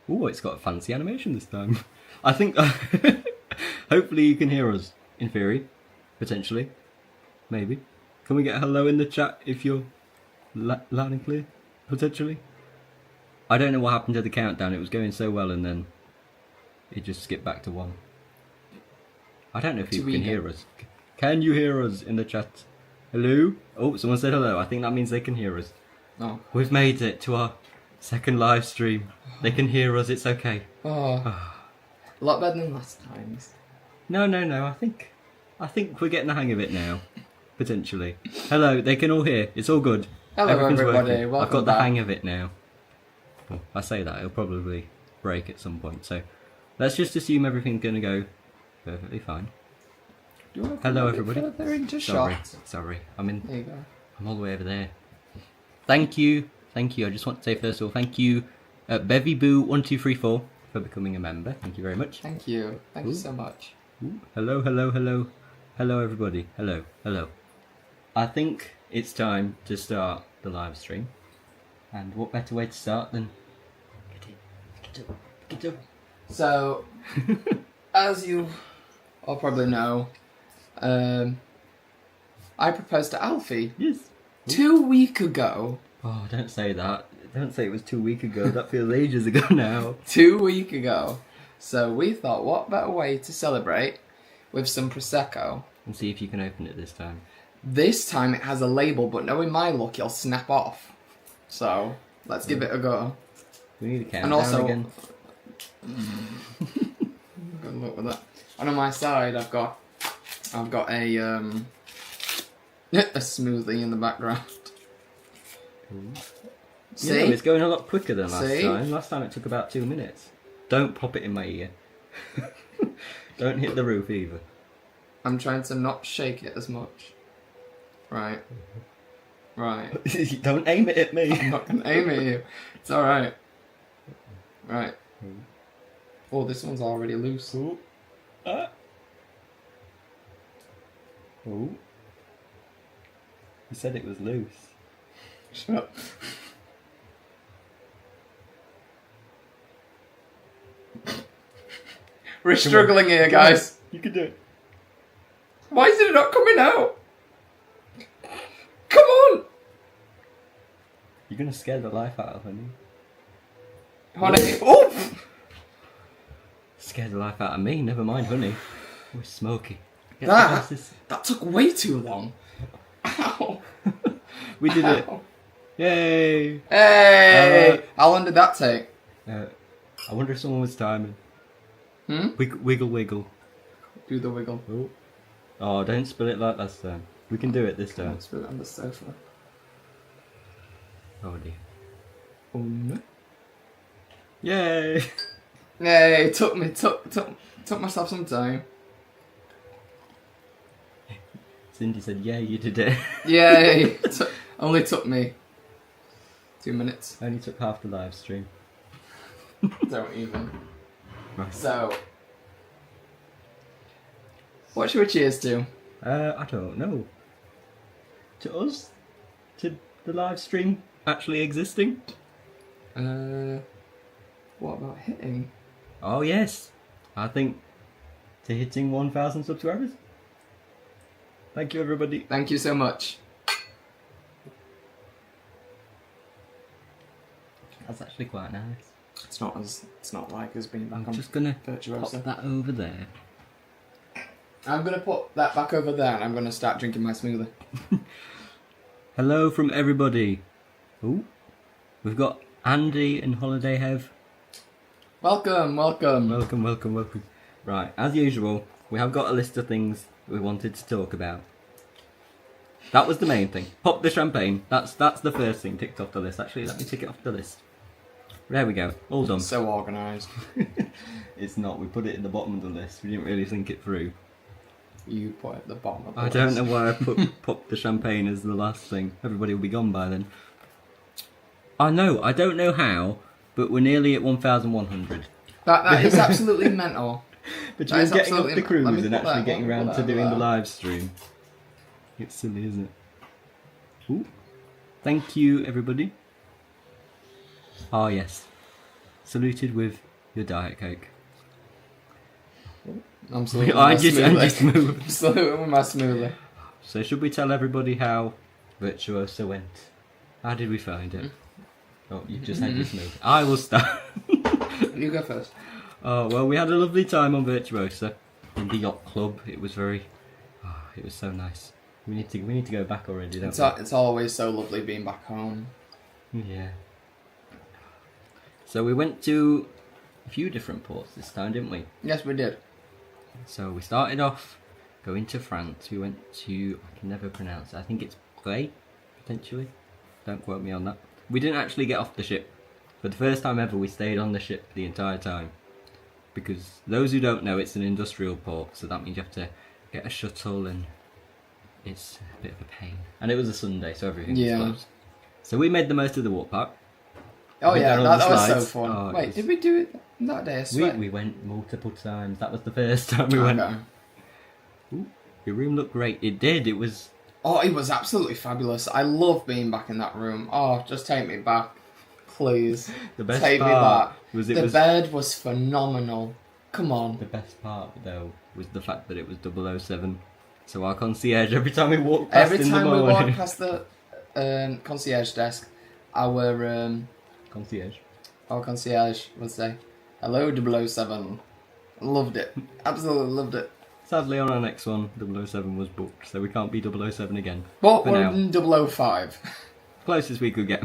Oh, it's got a fancy animation this time. I think... hopefully you can hear us, in theory. Potentially. Maybe. Can we get a hello in the chat if you're loud and clear? Potentially. I don't know what happened to the countdown. It was going so well and then it just skipped back to 1. I don't know if you can hear us. Can you hear us in the chat? Hello? Oh, someone said hello. I think that means they can hear us. Oh. We've made it to our second live stream. They can hear us. It's okay. Oh. A lot better than last times. No. I think we're getting the hang of it now. Potentially. Hello. They can all hear. It's all good. Hello, everything's everybody. Working. Welcome I've got back. the hang of it now. Well, I say that it'll probably break at some point. So let's just assume everything's going to go perfectly fine. Hello, everybody. Into Sorry. I'm in. There you go. I'm all the way over there. Thank you. I just want to say first of all, thank you, BevyBoo1234 for becoming a member. Thank you very much. Thank you. Thank you so much. Ooh. Hello, everybody. Hello. I think it's time to start the live stream. And what better way to start than get up. So, as you all probably know, I proposed to Alfie. Yes. 2 weeks ago. Oh, don't say that. Don't say it was 2 weeks ago. That feels ages ago now. 2 weeks ago. So we thought, what better way to celebrate with some Prosecco? And see if you can open it this time. This time it has a label, but knowing my luck, it'll snap off. So, let's give it a go. We need a countdown And also, again. Good luck with that. And on my side, I've got a smoothie in the background. See? Yeah, it's going a lot quicker than last See? time. Last time it took about 2 minutes. Don't pop it in my ear. Don't hit the roof either. I'm trying to not shake it as much. Right. Don't aim it at me. I'm not going to aim at you. It's alright. Right. Oh, this one's already loose. Ooh. Ooh. You said it was loose. Shut up. We're struggling here, guys. You can do it. Why is it not coming out? Come on! You're going to scare the life out of honey. Honey. Oh! Scare the life out of me, never mind honey. Oh, it's smoky. Get the glasses. That took way too long. Ow. We did it. Yay! Hey! How long did that take? I wonder if someone was timing. Wiggle. Do the wiggle. Oh, don't spill it like last time. We can do it this time. Let's put it on the sofa. Oh dear. Oh no. Yay! Hey, took myself some time. Cindy said, yeah, you did it. Yay! Only took me 2 minutes. Only took half the live stream. Don't even. Right. So, what should we cheers to? I don't know. To us? To the live stream actually existing? What about hitting? Oh yes. I think to hitting 1,000 subscribers. Thank you everybody. Thank you so much. That's actually quite nice. It's not like us being back I'm on just gonna Virtuosa. pop that over there. I'm gonna put that back over there and I'm gonna start drinking my smoothie. Hello from everybody. Ooh. We've got Andy and Holiday Hev. Welcome. Welcome. Right, as usual, we have got a list of things we wanted to talk about. That was the main thing. Pop the champagne. That's the first thing ticked off the list. Actually, let me tick it off the list. There we go. All done. So organised. It's not. We put it at the bottom of the list. We didn't really think it through. You put it at the bottom of the I don't know why I put pop the champagne as the last thing. Everybody will be gone by then. I know. I don't know how, but we're nearly at 1,100. That is absolutely mental. Between getting off the cruise let me and put actually that- getting let me around put to that doing the there. live stream. It's silly, isn't it? Ooh. Thank you, everybody. Oh, yes. saluted with your Diet Coke. I'm saluting I my just smoothie. moved. I'm saluting with my smoothie. So should we tell everybody how Virtuosa went? How did we find it? Oh, you just had your smoothie. I will start. You go first. Oh, well, we had a lovely time on Virtuosa in the yacht club. It was it was so nice. We need to go back already, don't It's always so lovely being back home. we? Yeah. So we went to a few different ports this time, didn't we? Yes, we did. So we started off going to France. We went to, I can never pronounce it. I think it's Play, potentially. Don't quote me on that. We didn't actually get off the ship. For the first time ever, we stayed on the ship the entire time. Because those who don't know, it's an industrial port, so that means you have to get a shuttle, and it's a bit of a pain. And it was a Sunday, so everything was closed. So we made the most of the walk park. Oh Went yeah, down all that the was so slides. fun. Oh, it Wait, was- did we do it that day? I swear. We went multiple times. That was the first time we went. Okay. Ooh, your room looked great. It did. It was. Oh, it was absolutely fabulous. I love being back in that room. Oh, just take me back, please. The best Take me part back. was The bed was phenomenal. Come on. The best part though was the fact that it was 007. So our concierge, every time we walked past Every in the time we morning, walk past the concierge desk, our concierge would say, "Hello, 007." Loved it. Absolutely loved it. Sadly, on our next one, 007 was booked, so we can't be 007 again. But For we're now. in 005. Closest we could get.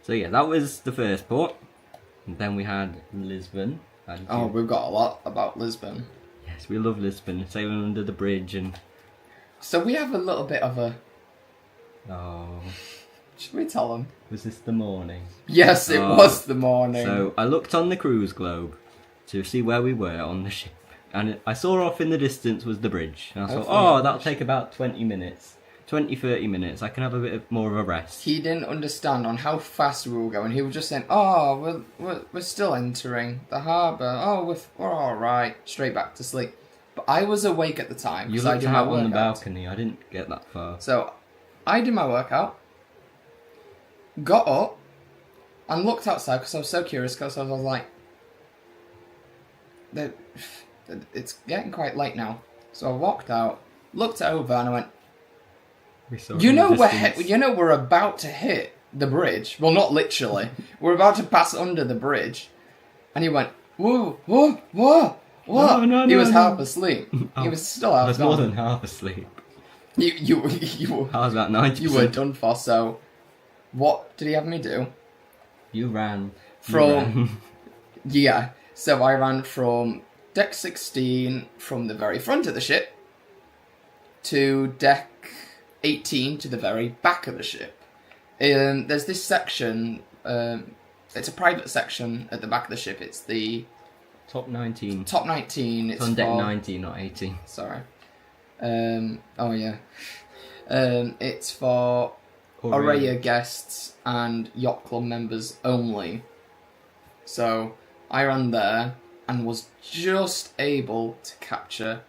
So yeah, that was the first port. And then we had Lisbon. And Oh, we've got a lot about Lisbon. yes, we love Lisbon. Sailing under the bridge and So we have a little bit of a... oh, Should we tell them? was this the morning? Yes, it Oh. was the morning. So I looked on the cruise globe to see where we were on the ship, and I saw off in the distance was the bridge. And I thought, Hopefully oh, not. that'll take about 20 minutes. 20-30 minutes. I can have a bit more of a rest. He didn't understand on how fast we were going. He was just saying, "Oh, we're still entering the harbour. Oh, we're all right." Straight back to sleep. But I was awake at the time You because I looked did my out on the workout. balcony. I didn't get that far. So I did my workout, got up, and looked outside because I was so curious. Because I was like, "It's getting quite late now." So I walked out, looked over, and I went, We saw You in know the distance. we're about to hit the bridge. Well, not literally. We're about to pass under the bridge, and he went, "Whoa, whoa, whoa, whoa!" No, he was no. half asleep. He was still I half was gone. more than half asleep. You I was about 90%. you were done for. So, what did he have me do? You ran. From- Yeah. So I ran from deck 16 from the very front of the ship to deck 18 to the very back of the ship. There's this section. It's a private section at the back of the ship. It's the Top 19. top 19. It's It's on deck for, 19, not 18. Sorry. Oh yeah. It's for Aurelia guests and yacht club members only. So I ran there and was just able to capture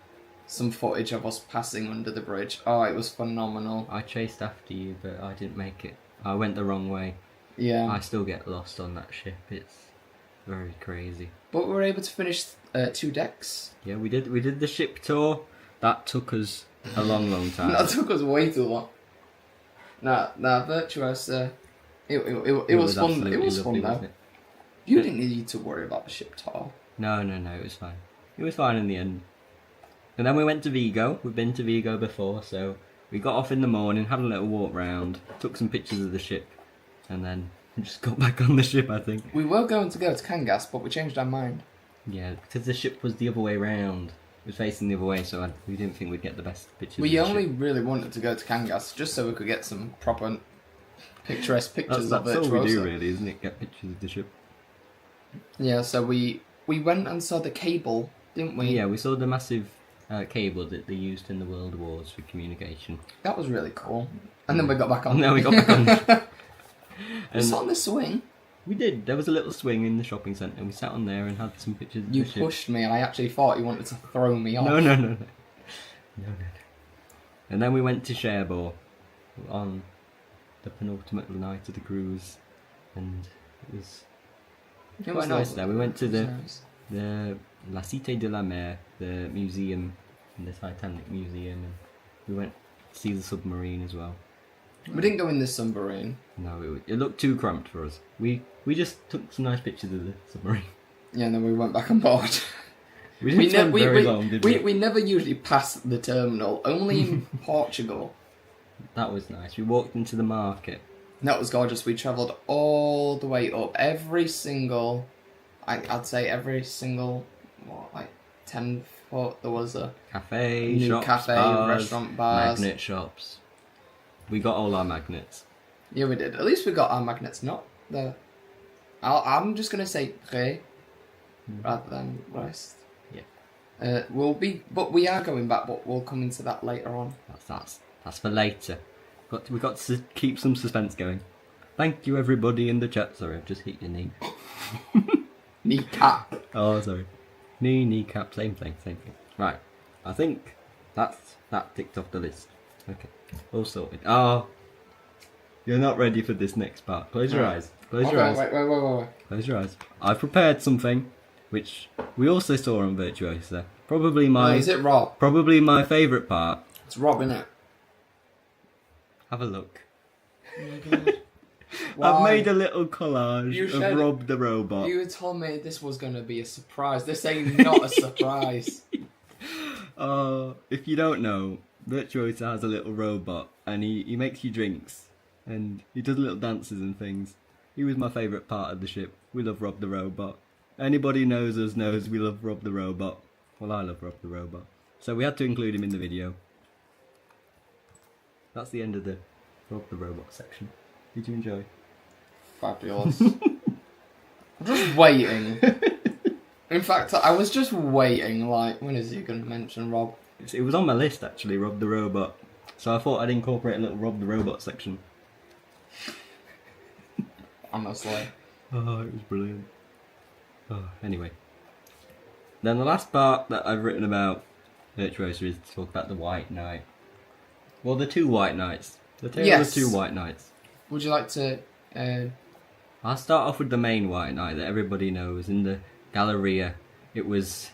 some footage of us passing under the bridge. Oh, it was phenomenal. I chased after you, but I didn't make it. I went the wrong way. Yeah. I still get lost on that ship. It's very crazy. But we were able to finish 2 decks. Yeah, we did the ship tour. That took us a long time. That took us way too long. Nah, Virtuosa. It was fun. absolutely It was lovely, fun though. wasn't it? You didn't need to worry about the ship tour. No, it was fine. It was fine in the end. And then we went to Vigo. We've been to Vigo before, so we got off in the morning, had a little walk round, took some pictures of the ship, and then just got back on the ship, I think. We were going to go to Kangas, but we changed our mind. Yeah, because the ship was the other way round. It was facing the other way, so we didn't think we'd get the best pictures We of the only ship. really wanted to go to Kangas just so we could get some proper picturesque pictures That's of all Virtuosa. we do, really, isn't it? Get pictures of the ship. Yeah, so we went and saw the cable, didn't we? Yeah, we saw the massive cable that they used in the World Wars for communication. That was really cool. And then we got back on. And then we got back on. We And sat on the swing. we did. There was a little swing in the shopping centre, and we sat on there and had some pictures of You the ship. pushed me, and I actually thought you wanted to throw me off. No. And then we went to Cherbourg on the penultimate night of the cruise, and it was Yeah, It was why not? nice there. We went to It was nice. the La Cité de la Mer, the museum, the Titanic museum, and we went to see the submarine as well. We didn't go in the submarine. No, it looked too cramped for us. We just took some nice pictures of the submarine. Yeah, and then we went back on board. We didn't spend very long, did we? We never usually pass the terminal, only in Portugal. That was nice. We walked into the market. That was gorgeous. We travelled all the way up. Every single, I'd say every single, 10 foot, there was a Cafe, new shops, cafe, bars, restaurant, bars. magnet shops. We got all our magnets. Yeah, we did. At least we got our magnets, not the... I'm just going to say pré, rather than rest. Yeah. But we are going back, but we'll come into that later on. That's for later. We got to keep some suspense going. Thank you everybody in the chat. Sorry, I've just hit your knee. Kneecap. Oh, sorry. Kneecap, same thing. Right, I think that ticked off the list. Okay, all sorted. Oh, you're not ready for this next part. Close your eyes. Close your eyes. Wait. Close your eyes. I've prepared something, which we also saw on Virtuosa. Probably my. Oh, is it Rob? Probably my favourite part. It's Rob, innit? Have a look. Oh my god. I've made a little collage of Rob the robot. You told me this was going to be a surprise. This ain't not a surprise. If you don't know, Virtuosa has a little robot, and he makes you drinks, and he does little dances and things. He was my favourite part of the ship. We love Rob the robot. Anybody knows us knows we love Rob the robot. Well, I love Rob the robot. So we had to include him in the video. That's the end of the Rob the robot section. Did you enjoy? Fabulous. I'm just waiting. In fact, I was just waiting, like, when is he going to mention Rob? It was on my list, actually, Rob the robot. So I thought I'd incorporate a little Rob the robot section. Honestly. Oh, it was brilliant. Oh, anyway. Then the last part that I've written about Virtuosa is to talk about the White Knight. Well, the two White Knights. The tale of the two White Knights. Would you like to... I'll start off with the main White Knight that everybody knows. In the Galleria, it was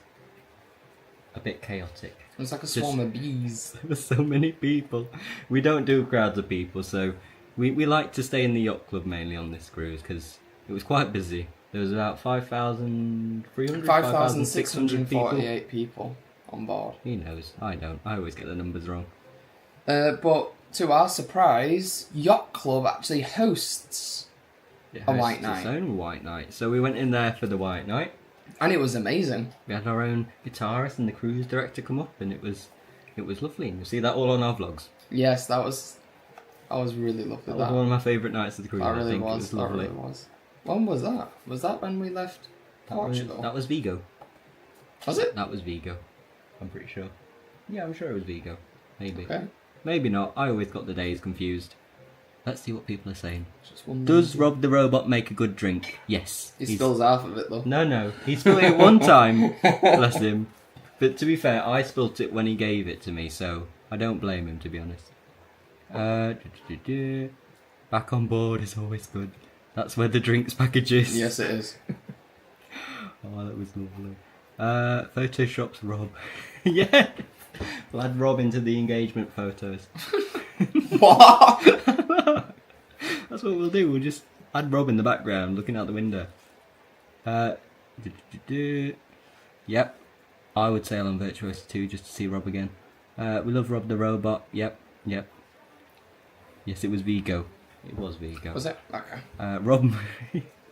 a bit chaotic. It was like a swarm of bees. There were so many people. We don't do crowds of people, so we like to stay in the yacht club mainly on this cruise because it was quite busy. There was about 5,648 people on board. He knows. I don't. I always get the numbers wrong. But to our surprise, Yacht Club actually hosts a White Knight. Its own White Knight. So we went in there for the White Knight. And it was amazing. We had our own guitarist and the cruise director come up, and it was lovely. You'll see that all on our vlogs. Yes, that was really lovely. That was one of my favourite nights of the cruise. That really I think was. It was lovely. That really was. When was that? Was that when we left Portugal? That was Vigo. Was it? That was Vigo. I'm pretty sure. Yeah, I'm sure it was Vigo. Maybe. Okay. Maybe not. I always got the days confused. Let's see what people are saying. Just one Does minute. Rob the robot make a good drink? Yes. He spills half of it though. No. He spilled it one time. Bless him. But to be fair, I spilt it when he gave it to me, so I don't blame him, to be honest. Back on board is always good. That's where the drinks package is. Yes, it is. Oh, that was lovely. Photoshops Rob. Yeah. We'll add Rob into the engagement photos. What? That's what we'll do. We'll just add Rob in the background looking out the window. Yep. I would sail on Virtuosa 2 just to see Rob again. We love Rob the robot. Yep. Yes, it was Vigo. It was Vigo. Was it? Okay.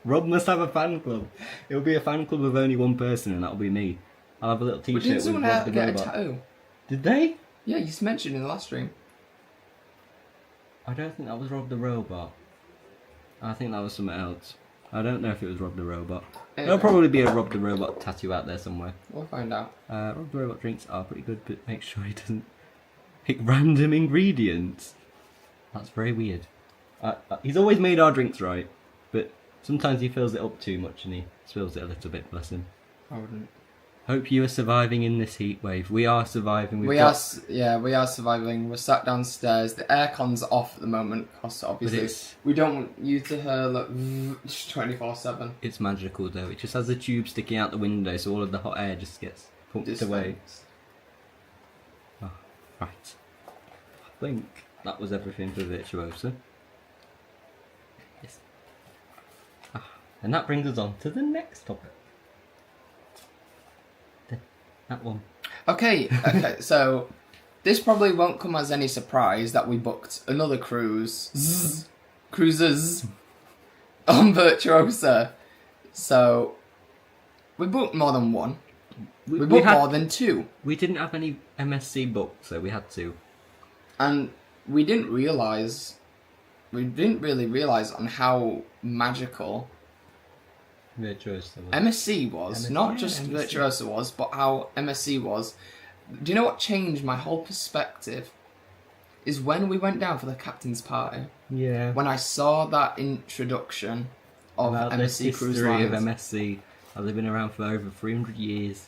Rob must have a fan club. It'll be a fan club of only one person, and that'll be me. I'll have a little t-shirt Didn't with someone Rob the get robot. a tattoo? Did they? Yeah, you mentioned in the last stream. I don't think that was Rob the robot. I think that was something else. I don't know if it was Rob the robot. There'll probably be a Rob the robot tattoo out there somewhere. We'll find out. Rob the robot drinks are pretty good, but make sure he doesn't pick random ingredients. That's very weird. He's always made our drinks right, but sometimes he fills it up too much and he spills it a little bit, bless him. I wouldn't. Hope you are surviving in this heat wave. We are surviving. We are surviving. We're sat downstairs. The aircon's off at the moment because obviously we don't want you to hear like 24/7. It's magical though. It just has a tube sticking out the window, so all of the hot air just gets pumped away. Oh, right. I think that was everything for Virtuosa. Yes. And that brings us on to the next topic. That one. Okay, so this probably won't come as any surprise that we booked another cruises on Virtuosa. So we booked more than one. We booked more than two. We didn't have any MSC booked, so we had to. And we didn't really realise on how magical Virtuosa was. MSC was, not just MSC. Virtuosa was, but how MSC was. Do you know what changed my whole perspective? Is when we went down for the captain's party. Yeah. When I saw that introduction of MSC Cruise Lines. Of MSC, how they've been around for over 300 years.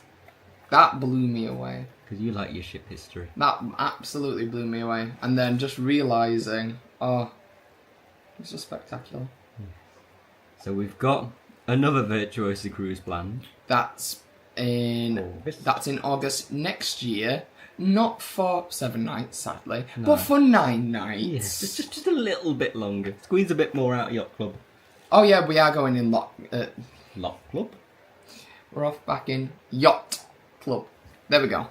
That blew me away. Because you like your ship history. That absolutely blew me away. And then just realising, it's just spectacular. So we've got another Virtuosa cruise planned. That's in August next year. Not for 7 nights, sadly, but for 9 nights. Yes, just a little bit longer. Squeeze a bit more out of Yacht Club. Oh yeah, we are going in Lock Club? We're off back in Yacht Club. There we go.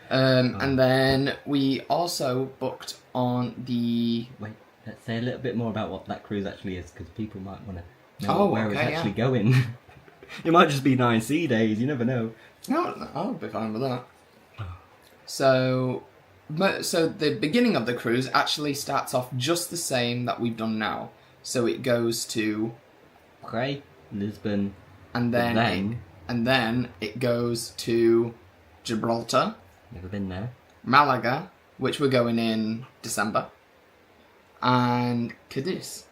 And then we also booked on the... Wait, let's say a little bit more about what that cruise actually is, because people might want to know where it's actually going. It might just be 9 sea days, you never know. No, I'll be fine with that. So the beginning of the cruise actually starts off just the same that we've done now. So it goes to... Okay, Lisbon. And then it goes to Gibraltar. Never been there. Malaga, which we're going in December. And Cadiz.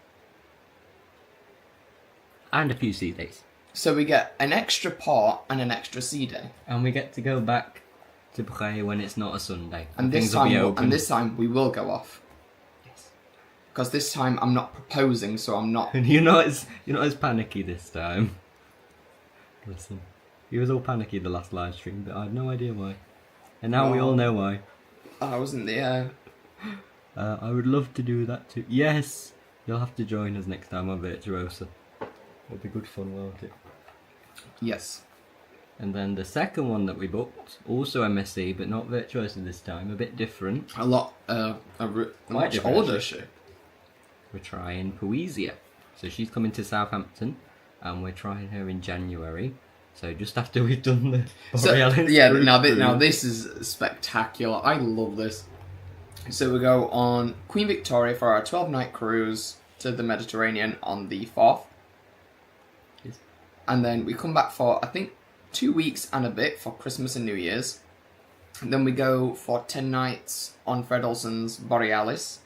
And a few sea days. So we get an extra port and an extra sea day. And we get to go back to Bray when it's not a Sunday. And this time we will go off. Yes. Because this time I'm not proposing, so I'm not... And you're not as panicky this time. Listen, you was all panicky the last live stream, but I had no idea why. And now we all know why. I wasn't there. I would love to do that too. Yes! You'll have to join us next time on Virtuosa. It'll be good fun, won't it? Yes. And then the second one that we booked, also MSC, but not Virtuosa this time, a bit different. A much older ship. We're trying Poesia. So she's coming to Southampton, and we're trying her in January. So just after we've done the Borealis now this is spectacular. I love this. So we go on Queen Victoria for our 12-night cruise to the Mediterranean on the 4th. Yes. And then we come back for, I think, 2 weeks and a bit for Christmas and New Year's. And then we go for 10 nights on Fred Olsen's Borealis.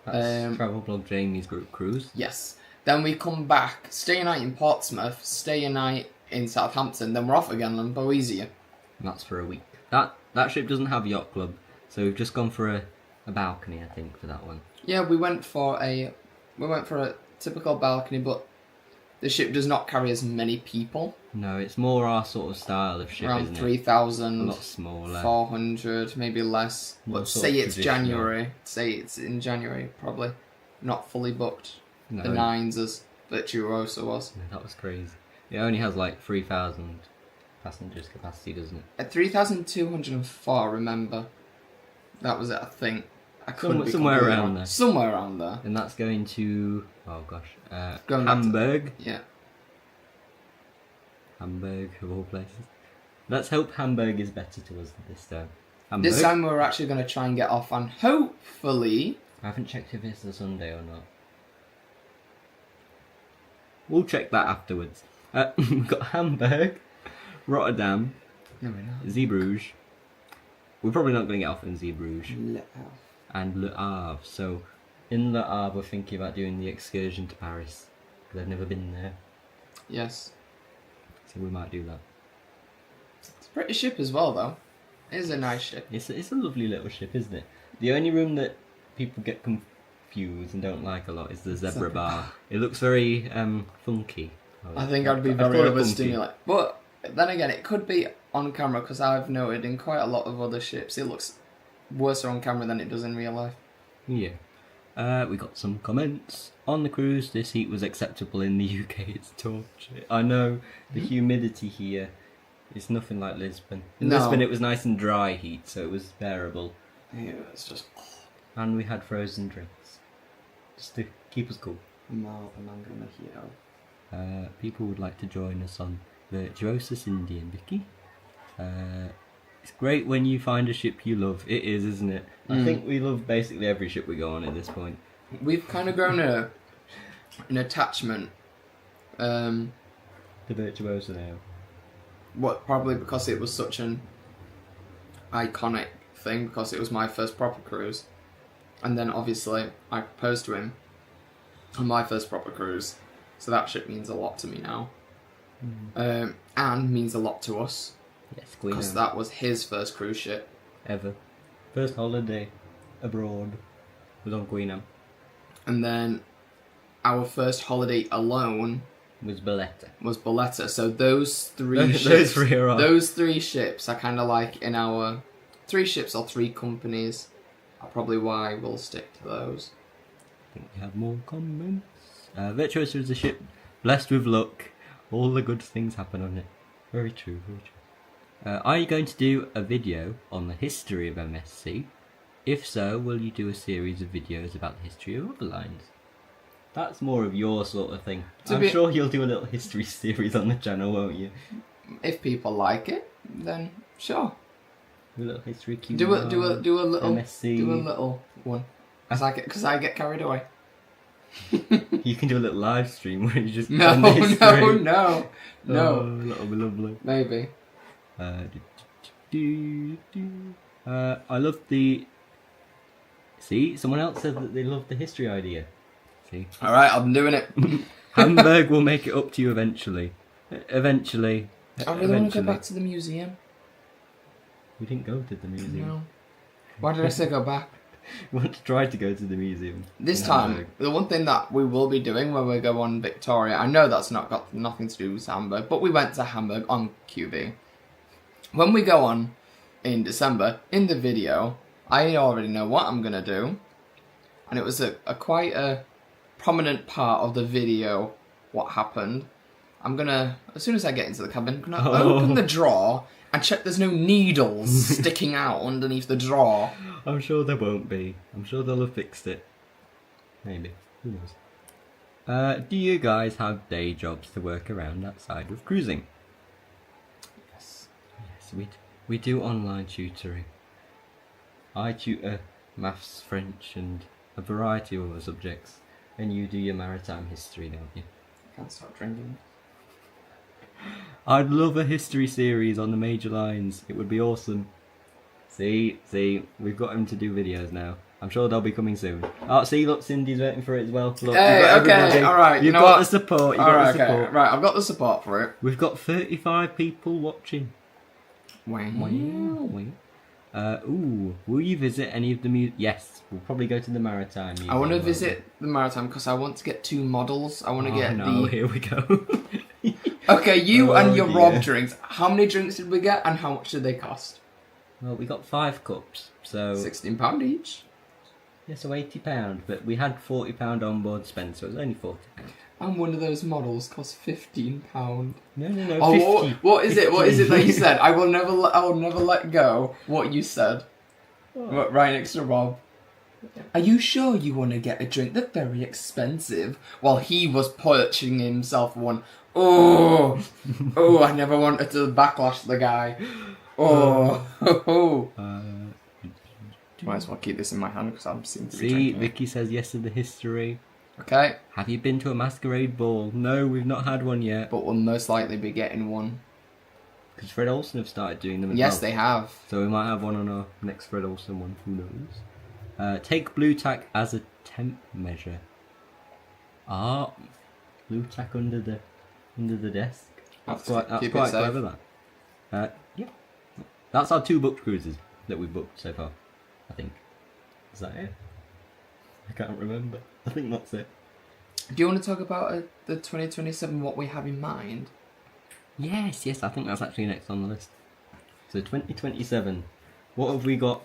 That's Travel Blog Jamie's group cruise. Yes. Then we come back, stay a night in Portsmouth, stay a night in Southampton, then we're off again on Boesia. And that's for a week. That ship doesn't have Yacht Club, so we've just gone for a balcony, I think, for that one. Yeah, we went for a typical balcony, but the ship does not carry as many people. No, it's more our sort of style of ship, around isn't 3,000, a lot smaller, 400, maybe less. But say it's January. Say it's in January, probably. Not fully booked. No. The 9s as Virtuosa was. Yeah, that was crazy. It only has like 3,000 passengers capacity, doesn't it? At 3,204, remember. That was it, I think. I couldn't be somewhere around there. Somewhere around there. And that's going to, Going Hamburg. Yeah. Hamburg, of all places. Let's hope Hamburg is better to us this time. Hamburg. This time we're actually going to try and get off on, hopefully... I haven't checked if it's a Sunday or not. We'll check that afterwards. We've got Hamburg, Rotterdam, Zeebrugge. We're probably not going to get off in Zeebrugge. And Le Havre. So, in Le Havre, we're thinking about doing the excursion to Paris. Because I've never been there. Yes. So we might do that. Pretty ship as well, though. It is a nice ship. It's a lovely little ship, isn't it? The only room that people get confused and don't like a lot is the zebra bar. It looks very funky. I think I'd be very overstimulated. But then again, it could be on camera because I've noted in quite a lot of other ships it looks worse on camera than it does in real life. Yeah. We got some comments. On the cruise, this heat was acceptable. In the UK, it's torture. I know the humidity here is nothing like Lisbon. In Lisbon, it was nice and dry heat, so it was bearable. Yeah, it's just... And we had frozen drinks. Just to keep us cool. People would like to join us on Virtuosa, Cindy and Vicky. It's great when you find a ship you love. It is, isn't it? I think we love basically every ship we go on at this point. We've kind of grown an attachment. The Virtuosa now. What, probably because it was such an iconic thing, because it was my first proper cruise. And then obviously I proposed to him on my first proper cruise. So that ship means a lot to me now. And means a lot to us. Yes, because that was his first cruise ship. Ever. First holiday abroad was on Queenham. And then our first holiday alone was Boletta. So those three ships, those three ships are kind of like in our 3 ships or 3 companies. Are probably why we'll stick to those. I think we have more comments. Virtuosa is a ship blessed with luck. All the good things happen on it. Very true, very true. Are you going to do a video on the history of MSC? If so, will you do a series of videos about the history of other lines? That's more of your sort of thing. I'm sure you'll do a little history series on the channel, won't you? If people like it, then sure. Do a little history Q&A. Do a little MSC. Do a little one. Because I get carried away. You can do a little live stream where you just no. Oh, that'll be lovely. Maybe. I love the... See, someone else said that they love the history idea. See? Alright, I'm doing it. Hamburg will make it up to you eventually. Eventually. I really want to go back to the museum. We didn't go to the museum. No. Why did I say go back? We want to try to go to the museum. This time, Hamburg. The one thing that we will be doing when we go on Victoria, I know that's not got nothing to do with Hamburg, but we went to Hamburg on QB. When we go on in December, in the video, I already know what I'm going to do. And it was a quite a prominent part of the video, what happened. I'm going to, as soon as I get into the cabin, I'm going to open the drawer and check there's no needles sticking out underneath the drawer. I'm sure there won't be. I'm sure they'll have fixed it. Maybe. Who knows? Do you guys have day jobs to work around outside of cruising? Yes. Yes, we do online tutoring. I tutor maths, French and a variety of other subjects. And you do your maritime history, don't you? I can't stop drinking. I'd love a history series on the major lines. It would be awesome. See, we've got him to do videos now. I'm sure they'll be coming soon. Oh, see, look, Cindy's waiting for it as well. Look, hey, okay, alright. You've got the support. Right, I've got the support for it. We've got 35 people watching. Wow. Will you visit any of the Yes, we'll probably go to the Maritime Museum. I want to visit the Maritime because I want to get 2 models. I want to get here we go. Okay, you and your Rob drinks. How many drinks did we get and how much did they cost? Well, we got 5 cups, so... £16 each. Yeah, so £80, but we had £40 on board spend, so it was only £40. And one of those models cost £15. No, oh, 50. What is it? What is it that you said? I will never let go what you said. Oh. Right next to Rob. Are you sure you want to get a drink? They're very expensive. While he was purchasing himself one. Oh, I never wanted to backlash the guy. Might as well keep this in my hand because I'm seeing to be drinking. Vicky says yes to the history. Okay. Have you been to a masquerade ball? No, we've not had one yet. But we'll most likely be getting one. Because Fred Olsen have started doing them as well. Yes, they have. So we might have one on our next Fred Olsen one. Who knows? Take blue tack as a temp measure. Blue tack under the desk. That's quite clever, that. Yeah. That's our 2 booked cruises that we've booked so far, I think. Is that it? I can't remember. I think that's it. Do you want to talk about the 2027, what we have in mind? Yes, I think that's actually next on the list. So 2027, what have we got?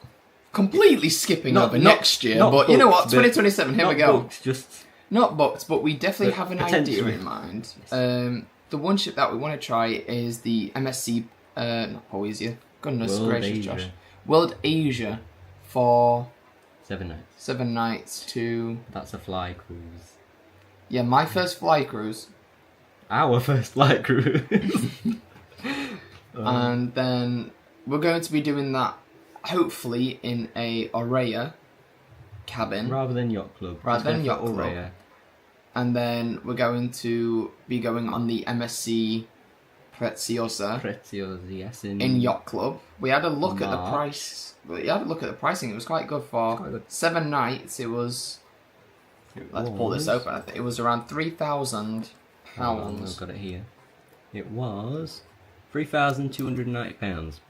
Completely skipping over next year, but booked, you know what, 2027, here we go. Booked, just Not booked, but we definitely have an idea potentially. in mind. Yes. The one ship that we want to try is the MSC, not Poesia, goodness World gracious, Asia. Josh. World Asia for 7 nights. 7 nights to... That's a fly cruise. Yeah, my first fly cruise. Our first flight cruise. And then we're going to be doing that, hopefully, in a Aurea cabin. Rather than Yacht Club. Rather than Yacht Club. Aurea. And then we're going to be going on the MSC Virtuosa Preziosa, yes. in Yacht Club. We had a look at the March. price. We had a look at the pricing. It was quite good for Quite good. 7 nights. It was. Let's pull this open. I think it was around £3,000. I've got it here. It was £3,290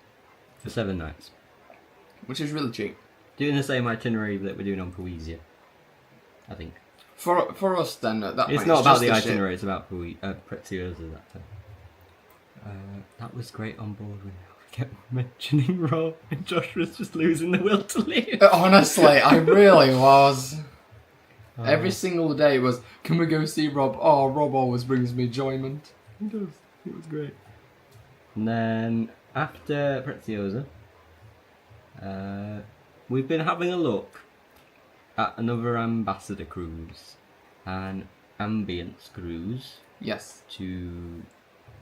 for 7 nights. Which is really cheap. Doing the same itinerary that we're doing on Poesia, I think. For us, then, at that point, It's not about just the ship. itinerary, it's about Preziosa that time. That was great on board when we kept mentioning Rob, and Josh was just losing the will to live. Honestly, I really was. Oh. Every single day was, can we go see Rob? Oh, Rob always brings me enjoyment. He does. It was great. And then after Preziosa, we've been having a look at another ambassador cruise, an ambience cruise Yes. to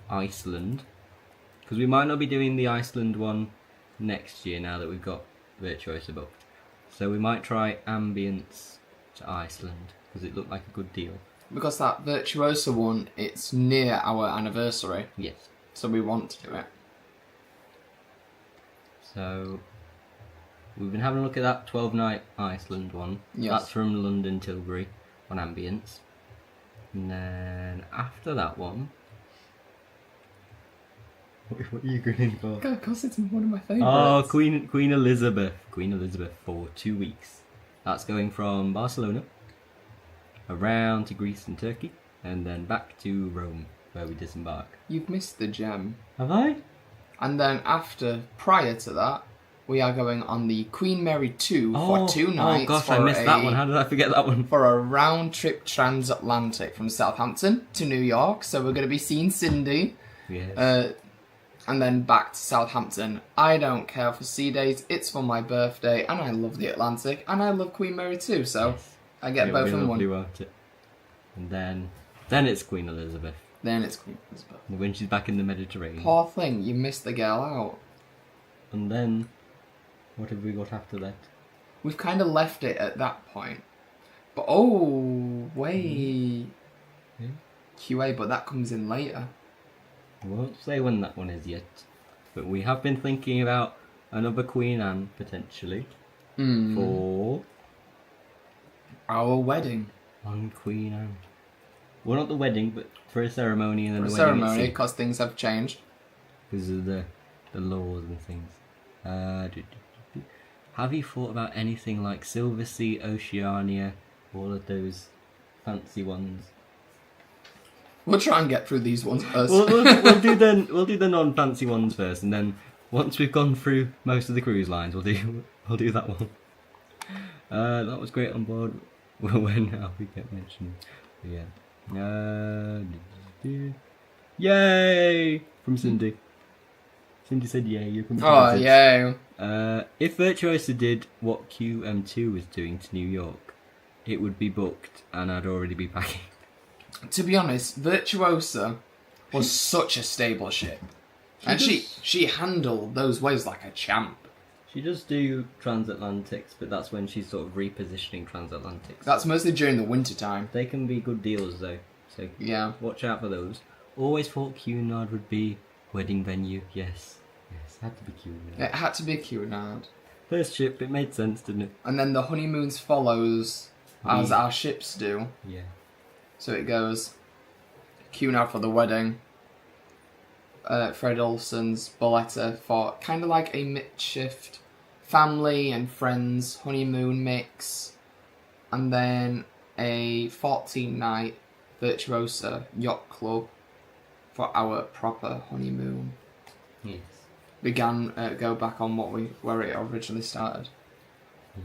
Iceland, because we might not be doing the Iceland one next year now that we've got Virtuosa booked. So we might try ambience to Iceland because it looked like a good deal. Because that Virtuosa one, it's near our anniversary, Yes. so we want to do it. So we've been having a look at that 12-night Iceland one. Yes. That's from London Tilbury on ambience. And then after that one, what are you grinning for? Because it's one of my favourites. Oh, Queen Elizabeth for 2 weeks. That's going from Barcelona around to Greece and Turkey, and then back to Rome, where we disembark. You've missed the gem. Have I? And then prior to that, we are going on the Queen Mary 2 for 2 nights. Oh gosh, I missed that one. How did I forget that one? For a round trip transatlantic from Southampton to New York. So we're going to be seeing Cindy. Yes. And then back to Southampton. I don't care for sea days. It's for my birthday, and I love the Atlantic, and I love Queen Mary too. So Yes. I get It'll both be in lovely, one. won't it? And then it's Queen Elizabeth. Then it's Queen Elizabeth. When she's back in the Mediterranean. Poor thing, you missed the girl out. And then, what have we got after that? We've kind of left it at that point. But oh wait, Yeah. QA, but that comes in later. I won't say when that one is yet, but we have been thinking about another Queen Anne potentially for Our wedding. one Queen Anne. Well, not the wedding, but for a ceremony and then For a the wedding ceremony, itself, because things have changed. because of the laws and things. Have you thought about anything like Silver Sea, Oceania, all of those fancy ones? We'll try and get through these ones first. We'll do the non-fancy ones first, and then once we've gone through most of the cruise lines, we'll do that one. That was great on board. Well, when now we get mentioned, but yeah. Yay from Cindy. Cindy said, "Yay, you're coming." Oh yeah. If Virtuosa did what QM2 was doing to New York, it would be booked, and I'd already be packing. To be honest, Virtuosa was such a stable ship. And she handled those waves like a champ. She does do transatlantics, but that's when she's sort of repositioning transatlantics. That's mostly during the winter time. They can be good deals though, so Yeah. watch out for those. Always thought Cunard would be wedding venue. Yes, had to be Cunard. It had to be a Cunard. First ship, it made sense, didn't it? And then the honeymoons follows as our ships do. Yeah. So it goes Cunard for the wedding. Fred Olsen's Boletta for kind of like a makeshift family and friends honeymoon mix, and then a 14-night Virtuosa yacht club for our proper honeymoon. Yes. Go back on where it originally started.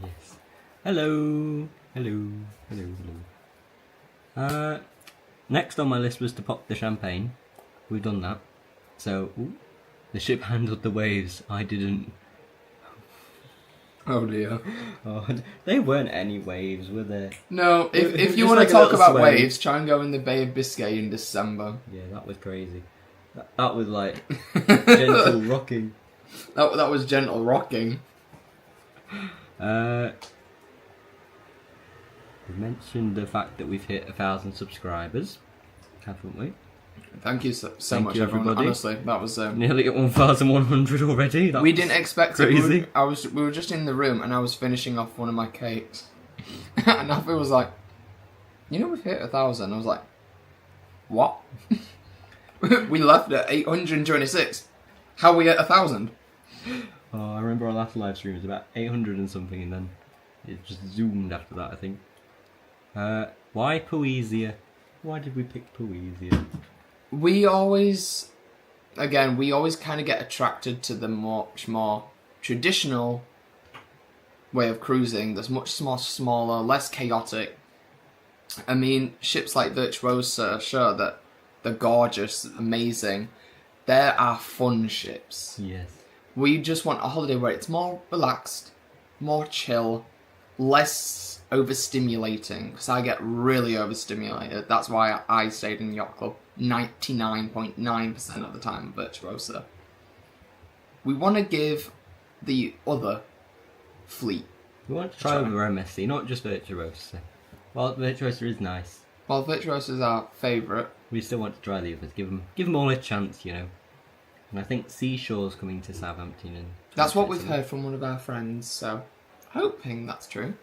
Yes. Hello. Next on my list was to pop the champagne. We've done that. So, the ship handled the waves. I didn't. Oh dear. Oh, they weren't any waves, were there? No, if you Just want like to a talk little about sway. waves, try and go in the Bay of Biscay in December. Yeah, that was crazy. That was like gentle rocking. That was gentle rocking. We've mentioned the fact that we've hit 1,000 subscribers, haven't we? Thank you so Thank much, you, everyone. everybody. Honestly, that was. Nearly at 1,100 already. We didn't expect crazy. it. We were just in the room, and I was finishing off one of my cakes, and Alfie was like, we've hit 1,000. I was like, what? We left at 826. How are we at 1,000? Oh, I remember our last live stream was about 800 and something, and then it just zoomed after that, I think. Why Poesia? Why did we pick Poesia? We always kind of get attracted to the much more traditional way of cruising. That's much more smaller, less chaotic. I mean, ships like Virtuosa, sure, that they're gorgeous, amazing. There are fun ships. Yes. We just want a holiday where it's more relaxed, more chill, less overstimulating, because I get really overstimulated. That's why I stayed in Yacht Club 99.9% of the time, Virtuosa. We want to give the other fleet. We want to try other MSC, not just Virtuosa. Well, Virtuosa is nice. Well, Virtuosa is our favourite. We still want to try the others. Give them all a chance, And I think Seashore's coming to Southampton. And that's what we've heard from one of our friends, so hoping that's true.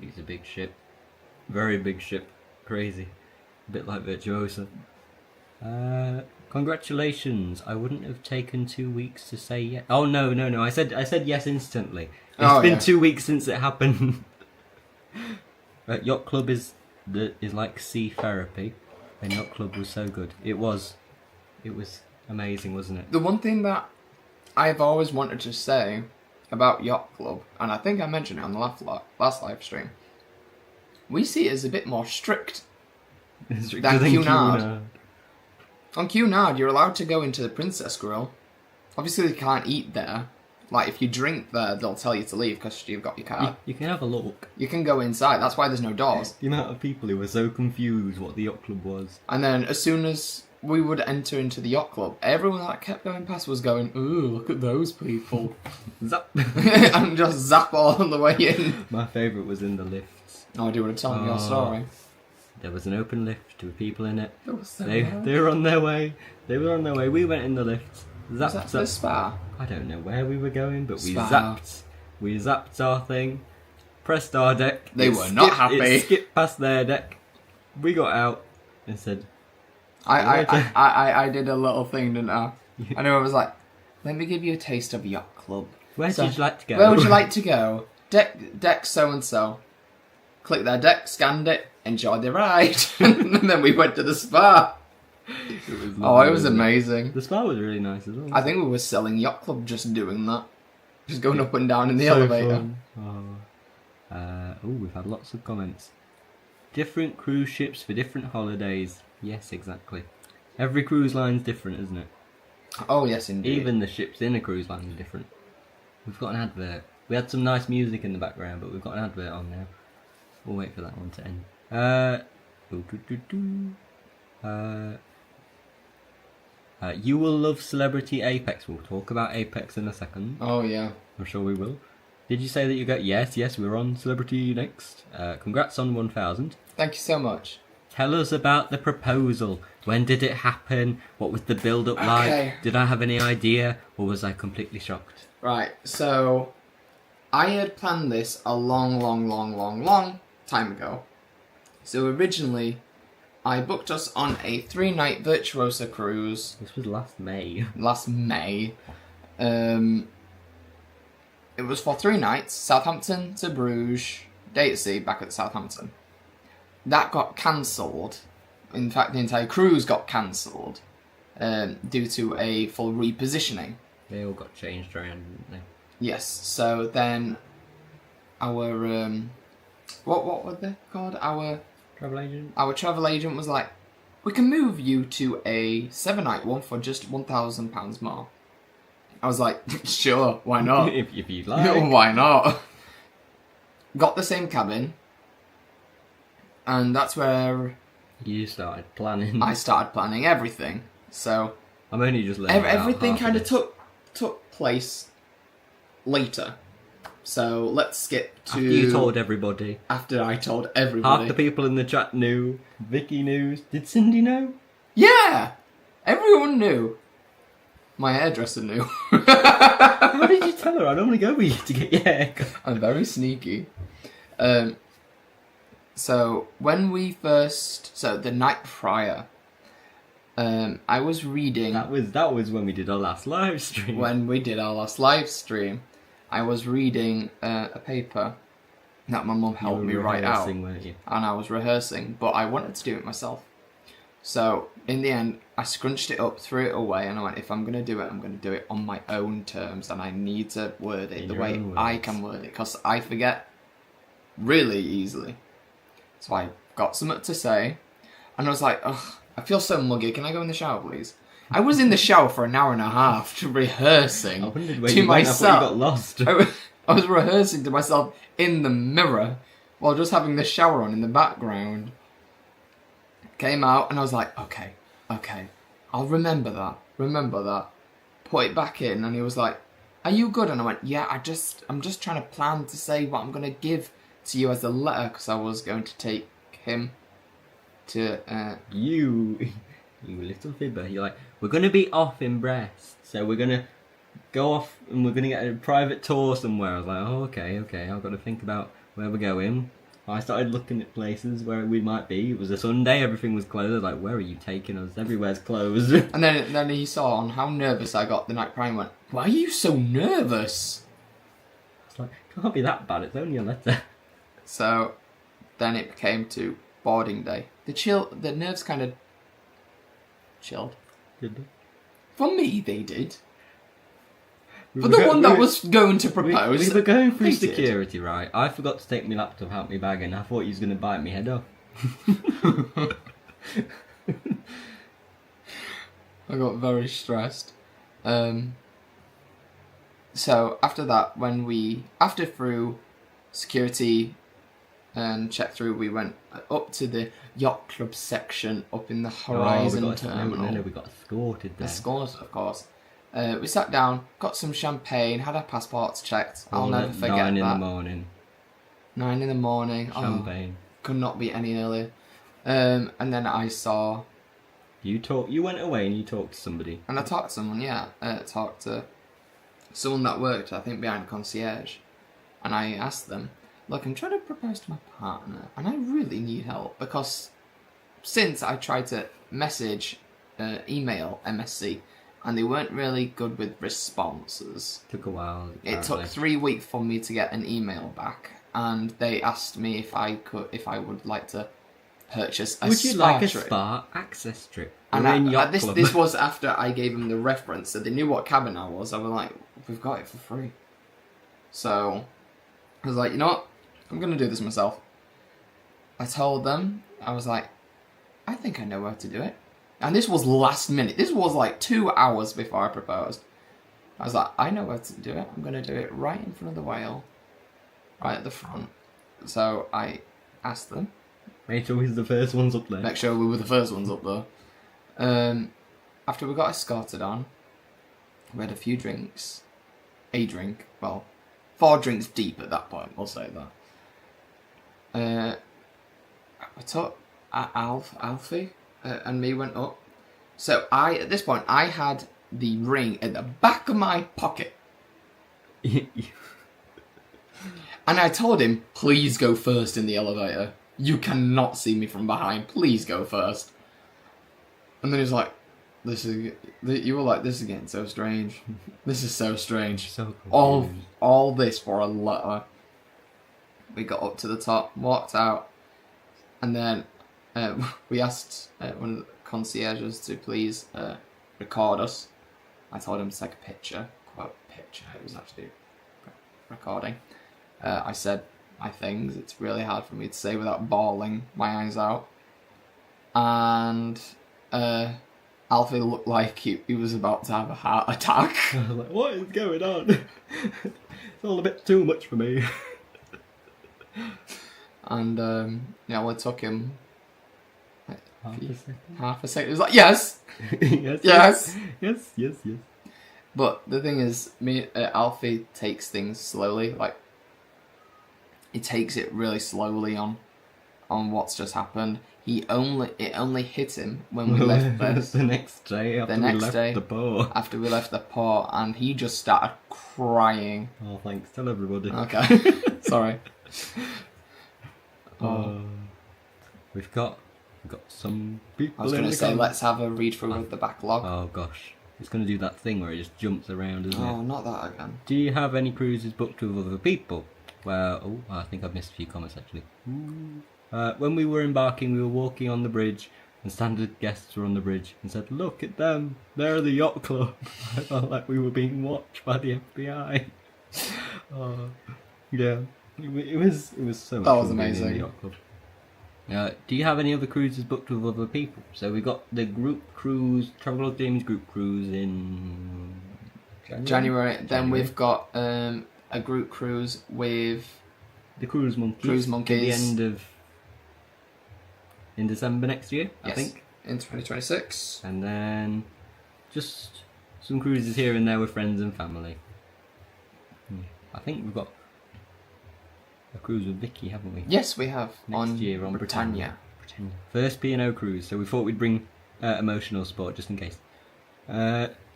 It's a big ship. Very big ship. Crazy. A bit like Virtuosa. Congratulations. I wouldn't have taken 2 weeks to say yes. Oh, no. I said yes instantly. It's been 2 weeks since it happened. Yacht Club is like sea therapy. And Yacht Club was so good. It was amazing, wasn't it? The one thing that I've always wanted to say about Yacht Club, and I think I mentioned it on the last live stream, we see it as a bit more strict than Cunard. On Cunard, you're allowed to go into the Princess Grill. Obviously, you can't eat there. Like, if you drink there, they'll tell you to leave because you've got your card. You can have a look. You can go inside. That's why there's no doors. The amount of people who were so confused what the Yacht Club was. And then, as soon as we would enter into the Yacht Club, everyone that kept going past was going, ooh, look at those people. Zap! And just zap all the way in. My favourite was in the lifts. Oh, do you want to tell me your story? There was an open lift with people in it. That was so They were on their way. We went in the lift. Was that the spa? I don't know where we were going, but we Spa. zapped our thing, pressed our deck. They were not happy. It skipped past their deck. We got out and said, I did a little thing, didn't I? I know I was like, let me give you a taste of Yacht Club. Where would you like to go? Where would you like to go? Deck so and so. Click their deck, scanned it, enjoyed the ride, and then we went to the spa. It was amazing. The spa was really nice as well. I think we were selling Yacht Club just doing that. Just going up and down in the elevator. We've had lots of comments. Different cruise ships for different holidays. Yes, exactly. Every cruise line's different, isn't it? Oh, yes, indeed. Even the ships in a cruise line are different. We've got an advert. We had some nice music in the background, but we've got an advert on now. We'll wait for that one to end. You will love Celebrity Apex. We'll talk about Apex in a second. Oh, yeah. I'm sure we will. Did you say that you got... Yes, we're on Celebrity next. Congrats on 1,000. Thank you so much. Tell us about the proposal. When did it happen? What was the build-up like? Did I have any idea? Or was I completely shocked? Right, so... I had planned this a long time ago. So originally, I booked us on a 3-night Virtuosa cruise. This was last May. Last May. It was for 3 nights, Southampton to Bruges, day at sea, back at Southampton. That got cancelled. In fact, the entire cruise got cancelled due to a full repositioning. They all got changed around, didn't they? Yes, so then our... what were they called? Our Travel agent? Our travel agent was like, we can move you to a 7-night one for just £1,000 more. I was like, sure, why not? if you'd like. Why not? Got the same cabin. And that's where You started planning. I started planning everything. So I'm only just letting everything kind of took place later. So let's skip to... After you told everybody. After I told everybody. Half the people in the chat knew. Vicky knew. Did Cindy know? Yeah! Everyone knew. My hairdresser knew. How did you tell her? I normally go with you to get your haircut. I'm very sneaky. So when we first... So the night prior... I was reading... That was when we did our last live stream. When we did our last live stream, I was reading a paper that my mum helped me write out. Weren't you? And I was rehearsing, but I wanted to do it myself. So in the end, I scrunched it up, threw it away, and I went, if I'm going to do it, I'm going to do it on my own terms, and I need to word it the way I can word it, because I forget really easily. So I got something to say, and I was like, ugh, I feel so muggy, can I go in the shower, please? I was in the shower for an hour and a half rehearsing to myself. I got lost. I was rehearsing to myself in the mirror while just having the shower on in the background. Came out and I was like, okay, I'll remember that. Put it back in, and he was like, are you good? And I went, yeah, I'm just trying to plan to say what I'm going to give to you as a letter, because I was going to take him to... You little fibber. You're like, we're going to be off in Brest, so we're going to go off and we're going to get a private tour somewhere. I was like, oh, okay, I've got to think about where we're going. I started looking at places where we might be. It was a Sunday, everything was closed. I was like, where are you taking us? Everywhere's closed. And then he saw on how nervous I got the night prior and went, why are you so nervous? I was like, can't be that bad, it's only a letter. So then it came to boarding day. The nerves kind of chilled. Did they? For me, they did. For the one that was going to propose. We were going through security, right? I forgot to take my laptop out my bag, and I thought he was going to bite me head off. I got very stressed. So after that, after through security and check through, we went up to the yacht club section up in the Horizon terminal. We got escorted there. Escorted, of course. We sat down, got some champagne, had our passports checked. I'll never forget that. 9 in the morning. 9 in the morning. Champagne. Could not be any earlier. And then I saw... You went away and you talked to somebody. And I talked to someone, yeah. Talked to someone that worked, I think, behind concierge. And I asked them, look, I'm trying to propose to my partner, and I really need help, because since I tried to email MSC, and they weren't really good with responses. Took a while. Apparently. It took 3 weeks for me to get an email back, and they asked me if I would like to purchase a Would you spa like a trip. spa access trip? And this was after I gave them the reference, so they knew what cabin I was. I was like, we've got it for free. So I was like, you know what? I'm going to do this myself. I told them, I was like, I think I know how to do it. And this was last minute. This was like 2 hours before I proposed. I was like, I know how to do it. I'm going to do it right in front of the whale. Right at the front. So I asked them. Made sure we were the first ones up there. Make sure we were the first ones up there. After we got escorted on, we had a few drinks. A drink. Well, 4 drinks deep at that point, we'll say that. I took Alfie and me went up. So at this point, I had the ring in the back of my pocket. And I told him, please go first in the elevator. You cannot see me from behind. Please go first. And then he's like, you were like, this is getting so strange. This is so strange. So all this for a letter. We got up to the top, walked out, and then we asked one of the concierges to please record us. I told him to take a picture. Quote, picture. It was actually recording. I said my things. It's really hard for me to say without bawling my eyes out. And Alfie looked like he was about to have a heart attack. I was like, what is going on? It's all a bit too much for me. And yeah, we took him Half a second. He was like, yes, yes. But the thing is, Alfie takes things slowly. Like, he takes it really slowly on what's just happened. It only hit him when we left this. The next day after we left the port. After we left the port, and he just started crying. Oh, thanks. Tell everybody. Okay. Sorry. We've got some people. I was going to say, let's have a read through of the backlog. Oh gosh, it's going to do that thing where it just jumps around, isn't it? Oh, not that again. Do you have any cruises booked with other people? Well, I think I've missed a few comments actually. When we were embarking, we were walking on the bridge, and standard guests were on the bridge and said, "Look at them! They're the yacht club." I felt like we were being watched by the FBI. Yeah, it was so much That was fun being in amazing. the yacht club. Do you have any other cruises booked with other people? So we got the group cruise, Travelodge Games group cruise in January. Then we've got a group cruise with the Cruise Monkeys. At the end of in December next year, yes, I think. In 2026. And then just some cruises here and there with friends and family. I think we've got a cruise with Vicky, haven't we? Yes, we have. Next year on Britannia. First P&O cruise, so we thought we'd bring emotional support just in case.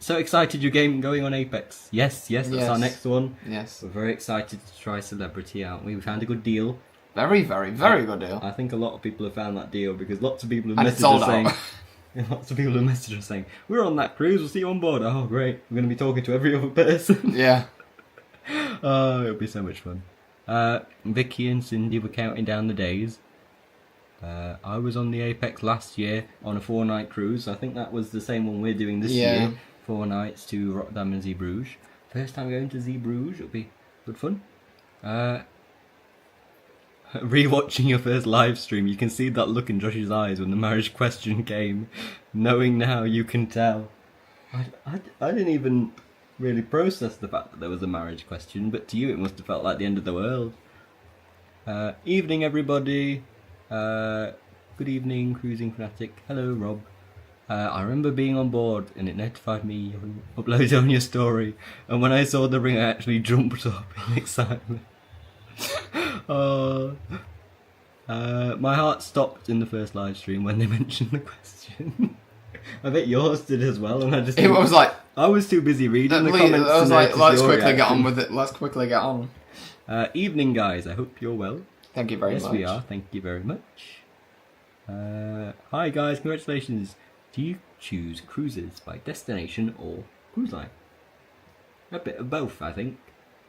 So excited your game going on Apex. Yes, that's our next one. Yes. We're very excited to try Celebrity, aren't we? We found a good deal. Very, very, very good deal. I think a lot of people have found that deal because lots of people have messaged us saying... Lots of people have messaged us saying, "We're on that cruise, we'll see you on board." Oh, great. We're going to be talking to every other person. Yeah. Oh, it'll be so much fun. Vicky and Cindy were counting down the days. I was on the Apex last year on a 4-night cruise. I think that was the same one we're doing this year. 4 nights to Rotterdam and Zeebrugge. First time going to Zeebrugge, it'll be good fun. Rewatching your first live stream, you can see that look in Josh's eyes when the marriage question came. Knowing now, you can tell. I didn't even really process the fact that there was a marriage question, but to you it must have felt like the end of the world. Evening, everybody. Good evening, Cruising Fanatic. Hello, Rob. I remember being on board and it notified me you uploaded on your story, and when I saw the ring I actually jumped up in excitement. My heart stopped in the first live stream when they mentioned the question. I bet yours did as well, and I was like, I was too busy reading the comments. I was like, let's quickly get on with it. Let's quickly get on. Evening, guys. I hope you're well. Thank you very much. Yes, we are. Thank you very much. Hi, guys. Congratulations. Do you choose cruises by destination or cruise line? A bit of both, I think.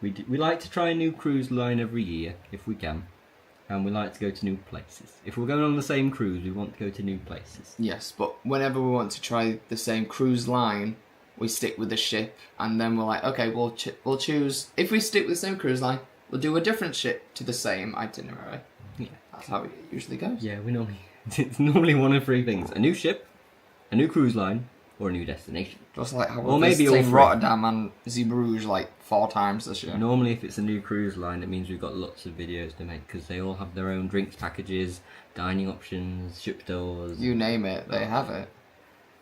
We like to try a new cruise line every year, if we can. And we like to go to new places. If we're going on the same cruise, we want to go to new places. Yes, but whenever we want to try the same cruise line, we stick with the ship. And then we're like, okay, we'll choose... If we stick with the same cruise line, we'll do a different ship to the same itinerary. Yeah. That's how it usually goes. Yeah, it's normally one of 3 things. A new ship, a new cruise line, or a new destination. Just like how or we're maybe all 3. Rotterdam and Zeebrugge like 4 times this year. Normally if it's a new cruise line, it means we've got lots of videos to make, because they all have their own drinks packages, dining options, ship tours. You name it, they have it.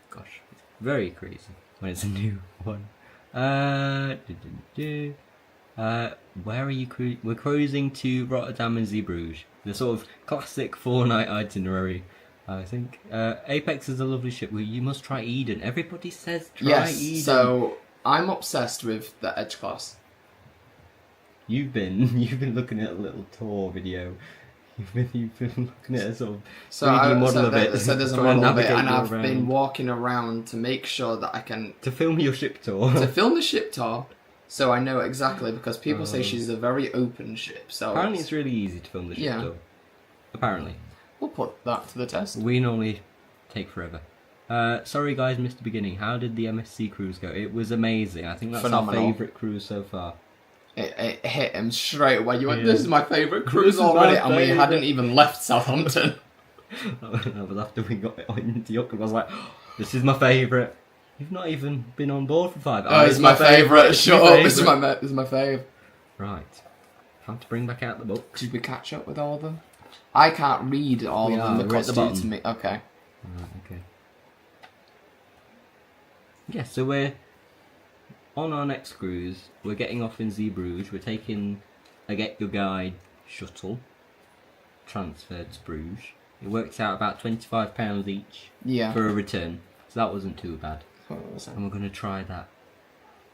Gosh, it's very crazy when it's a new one. Where are you We're cruising to Rotterdam and Zeebrugge. The sort of classic 4-night itinerary, I think. Apex is a lovely ship. You must try Eden. Everybody says try Eden. So I'm obsessed with the Edge class. You've been looking at a little tour video. You've been looking at a sort of So, 3D model of it. so there's a trying to model of it, navigate and you I've around. been walking around to make sure that I can To film your ship tour. to film the ship tour, so I know exactly, because people say she's a very open ship. So Apparently it's really easy to film the ship Yeah. tour. Apparently. we'll put that to the test. We normally take forever. Sorry guys, missed the beginning. How did the MSC cruise go? It was amazing. I think that's Phenomenal. our favourite cruise so far. It hit him straight away. You went, Yeah. "This is my favourite This cruise is my already," and we favourite. hadn't even left Southampton. That was after we got into York. I was like, this is my favourite. You've not even been on board for 5 hours. Oh, it's my favourite. Shut Your up. This is favourite. my fave. Right. Time to bring back out the book. Did we catch up with all of them? I can't read all We of them are, we're because at the due to bottom. me. Okay. Right, okay. Yeah, so we're on our next cruise. We're getting off in Zeebrugge. We're taking a Get Your Guide shuttle transferred to Bruges. It works out about £25 each Yeah. for a return, so that wasn't too bad. And we're going to try that.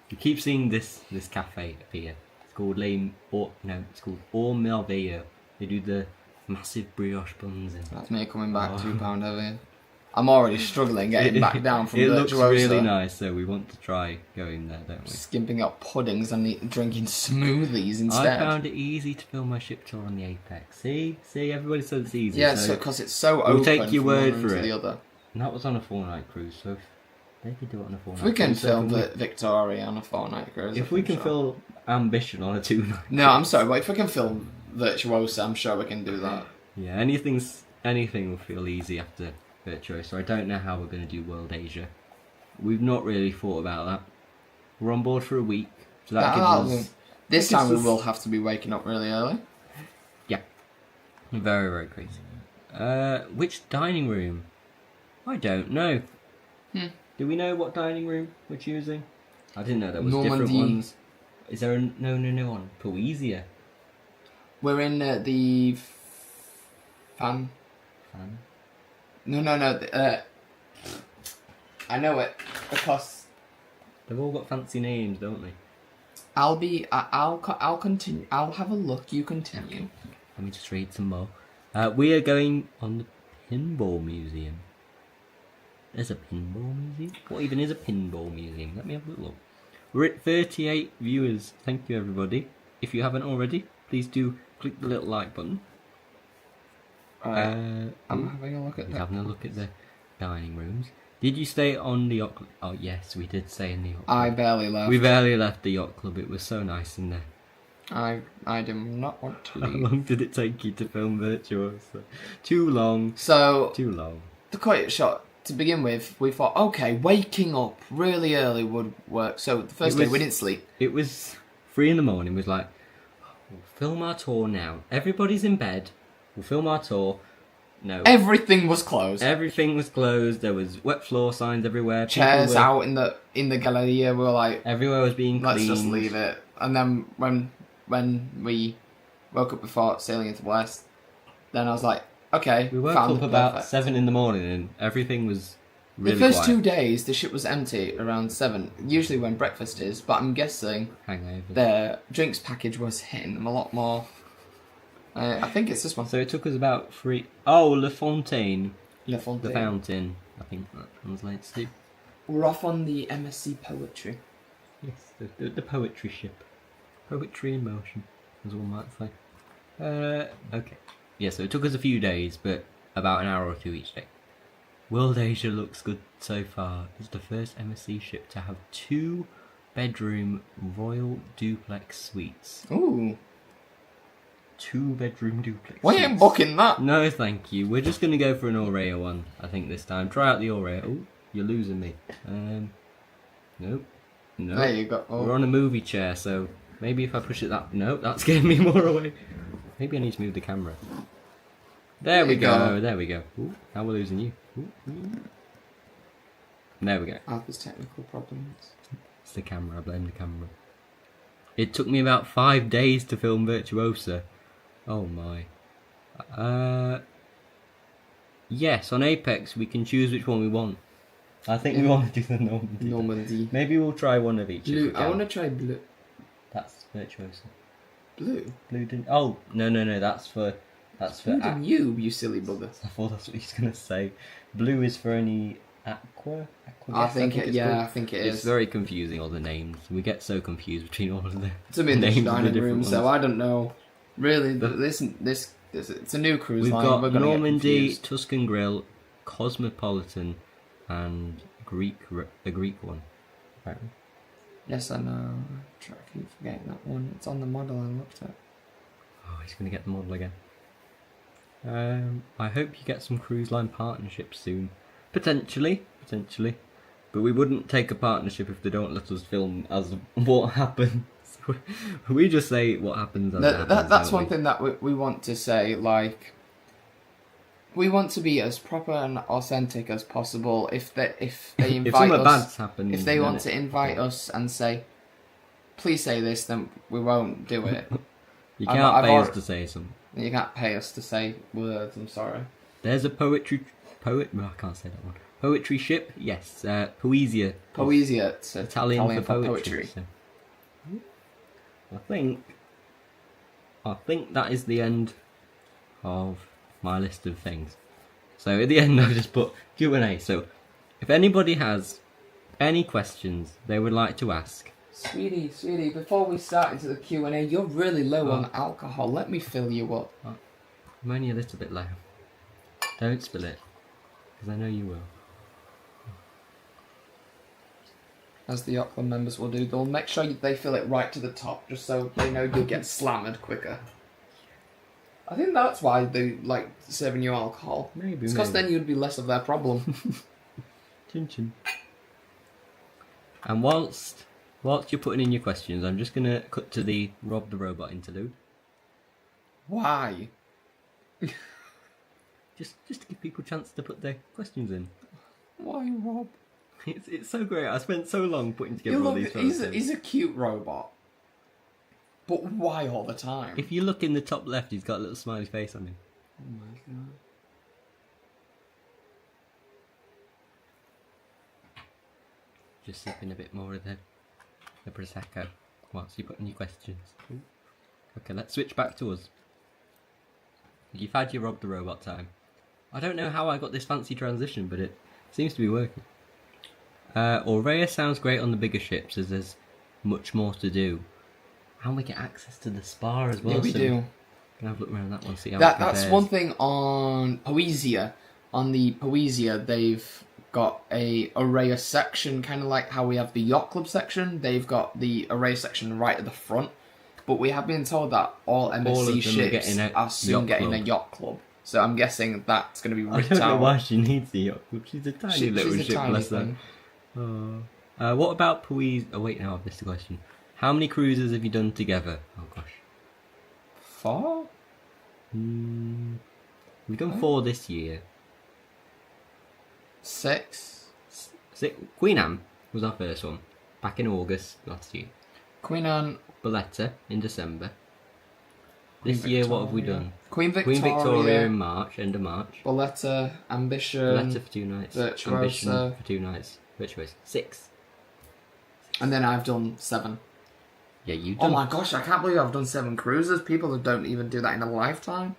You keep seeing this cafe appear. It's called it's called Au Merveilleux. They do the massive brioche buns and That's me coming back Oh. £2 heavy. I'm already struggling getting back down from it Virtuosa. looks really nice, so we want to try going there, don't we? Skimping out puddings and drinking smoothies instead. I found it easy to film my ship tour on the Apex. See, everybody says it's easy. Yeah, so because it's so we'll open take your from word one for to it. the other. and that was on a 4-night cruise. So if they could do it on a 4-night If we can cruise, so film we. Victoria on a 4-night cruise. If we can sure. film Ambition on a 2-night. No, I'm sorry, but if we can film Virtuosa, I'm sure we can do that. Yeah, anything will feel easy after Virtuosa. I don't know how we're going to do World Asia. We've not really thought about that. We're on board for a week, so that gives us. This that time gives we us- will have to be waking up really early. Very, very crazy. Which dining room? I don't know. Do we know what dining room we're choosing? I didn't know there was different Normandy. ones. Is there a no on Poesia? We're in the fan. Fan? No. I know it because They've all got fancy names, don't they? I'll continue. I'll have a look. You continue. Let me just read some more. We are going on the Pinball Museum. There's a pinball museum? What even is a pinball museum? Let me have a little look. We're at 38 viewers. Thank you, everybody. If you haven't already, please do click the little like button. I'm having a look at He's that. having a look at the dining rooms. Did you stay on the yacht club? Oh, yes, we did stay in the yacht club. I barely left. We barely left the yacht club. It was so nice in there. I do not want to How leave. long did it take you to film Virtuosa? Too long. So Too long. to cut it short, to begin with, we thought, okay, waking up really early would work. So the first It day was- we didn't sleep. It was 3 in the morning. It was like, we'll film our tour now. Everybody's in bed. We'll film our tour. No. Everything was closed. Everything was closed. There was wet floor signs everywhere. People Chairs were- out in the Galleria. We were like, Everywhere was being let's cleaned. just leave it. And then when we woke up before sailing into the west, then I was like, okay, We woke found up the about perfect. 7 in the morning and everything was really The first quiet. 2 days, the ship was empty around 7, usually when breakfast is, but I'm guessing Hangover. the drinks package was hitting them a lot more. I think it's this one. So it took us about 3... Oh, Le Fontaine. Le Fontaine. The fountain. I think that translates to. We're off on the MSC Poetry. Yes, the poetry ship. Poetry in motion, as one might say. Okay. Yeah, so it took us a few days, but about an hour or two each day. World Asia looks good so far. It's the first MSC ship to have 2-bedroom royal duplex suites. Ooh. 2-bedroom duplex We suites. ain't booking that. No, thank you. We're just going to go for an Aurea one, I think, this time. Try out the Aurea. Oh, you're losing me. Nope. No. There you go. We're Oh. on a movie chair, so maybe if I push it that... Nope, that's getting me more away. Maybe I need to move the camera. There we you go. go. There we go. Ooh, now we're losing you. Ooh. There we go. Alpha's technical problems. It's the camera. I blame the camera. It took me about 5 days to film Virtuosa. Oh my. Yes, on Apex we can choose which one we want. I think we want to do the Normandy. Normandy. Maybe we'll try one of each. if we Blue. I can. want to try blue. That's Virtuosa. Blue? Blue didn't... Oh, no, that's for That's for... Who you silly bugger. I thought that's what he's going to say. Blue is for any aqua? I think it It's is. very confusing, all the names. We get so confused between all of the It's a bit names of the dining different room, ones. so I don't know. Really, this it's a new cruise We've line. got We're gonna Normandy, get confused. Tuscan Grill, Cosmopolitan, and a Greek one. Apparently. Yes, I know. I keep forgetting that one. It's on the model I looked at. Oh, he's going to get the model again. I hope you get some cruise line partnerships soon. Potentially. But we wouldn't take a partnership if they don't let us film as what happens. We just say what happens as it happens. That's one thing that we want to say, like... We want to be as proper and authentic as possible. If they invite if something us, bad's happened, if they then want to invite us and say, please say this, then we won't do it. You can't pay us to say something. You can't pay us to say words. I'm sorry. There's a I can't say that one. Poetry ship, yes. Poesia. Poesia, it's Italian for poetry. So. I think that is the end of my list of things. So at the end I just put Q&A. So if anybody has any questions they would like to ask. Sweetie, before we start into the Q&A, you're really low on alcohol. Let me fill you up. I'm only a little bit low. Don't spill it, because I know you will. As the yacht club members will do, they'll make sure they fill it right to the top, just so they know you'll get slammered quicker. I think that's why they like serving you alcohol. Maybe. It's because then you'd be less of their problem. Chin chin. And whilst you're putting in your questions, I'm just gonna cut to the Rob the Robot interlude. Why? Just to give people a chance to put their questions in. Why, Rob? It's so great. I spent so long putting together all these photos. He's a cute robot. But why all the time? If you look in the top left, he's got a little smiley face on him. Oh my god. Just sipping a bit more of the Prosecco whilst you're putting your questions. Okay, let's switch back to us. You've had your Rob the Robot time. I don't know how I got this fancy transition, but it seems to be working. Aurea sounds great on the bigger ships as there's much more to do. And we get access to the spa as well. Yeah, we do. Can have a look around that one, see how That's one thing on Poesia. On the Poesia, they've got a Aurea section, kind of like how we have the yacht club section. They've got the Aurea section right at the front. But we have been told that all MSC ships are soon getting a yacht club. So I'm guessing that's going to be ripped out. I don't know why she needs the yacht club. She's a tiny little ship, bless her. What about Poesia? Oh wait, no, I've missed the question. How many cruises have you done together? Oh gosh. 4? We've done 4 this year. 6? Queen Anne was our first one, back in August last year. Queen Anne. Valletta in December. This year, what have we done? Queen Victoria in March, end of March. Valletta, Ambition. Valletta for 2 nights. Virtuosa. Ambition for 2 nights. Virtuosa. 6. And then I've done 7. Yeah, you've done. Oh my gosh, I can't believe I've done 7 cruises. People that don't even do that in a lifetime.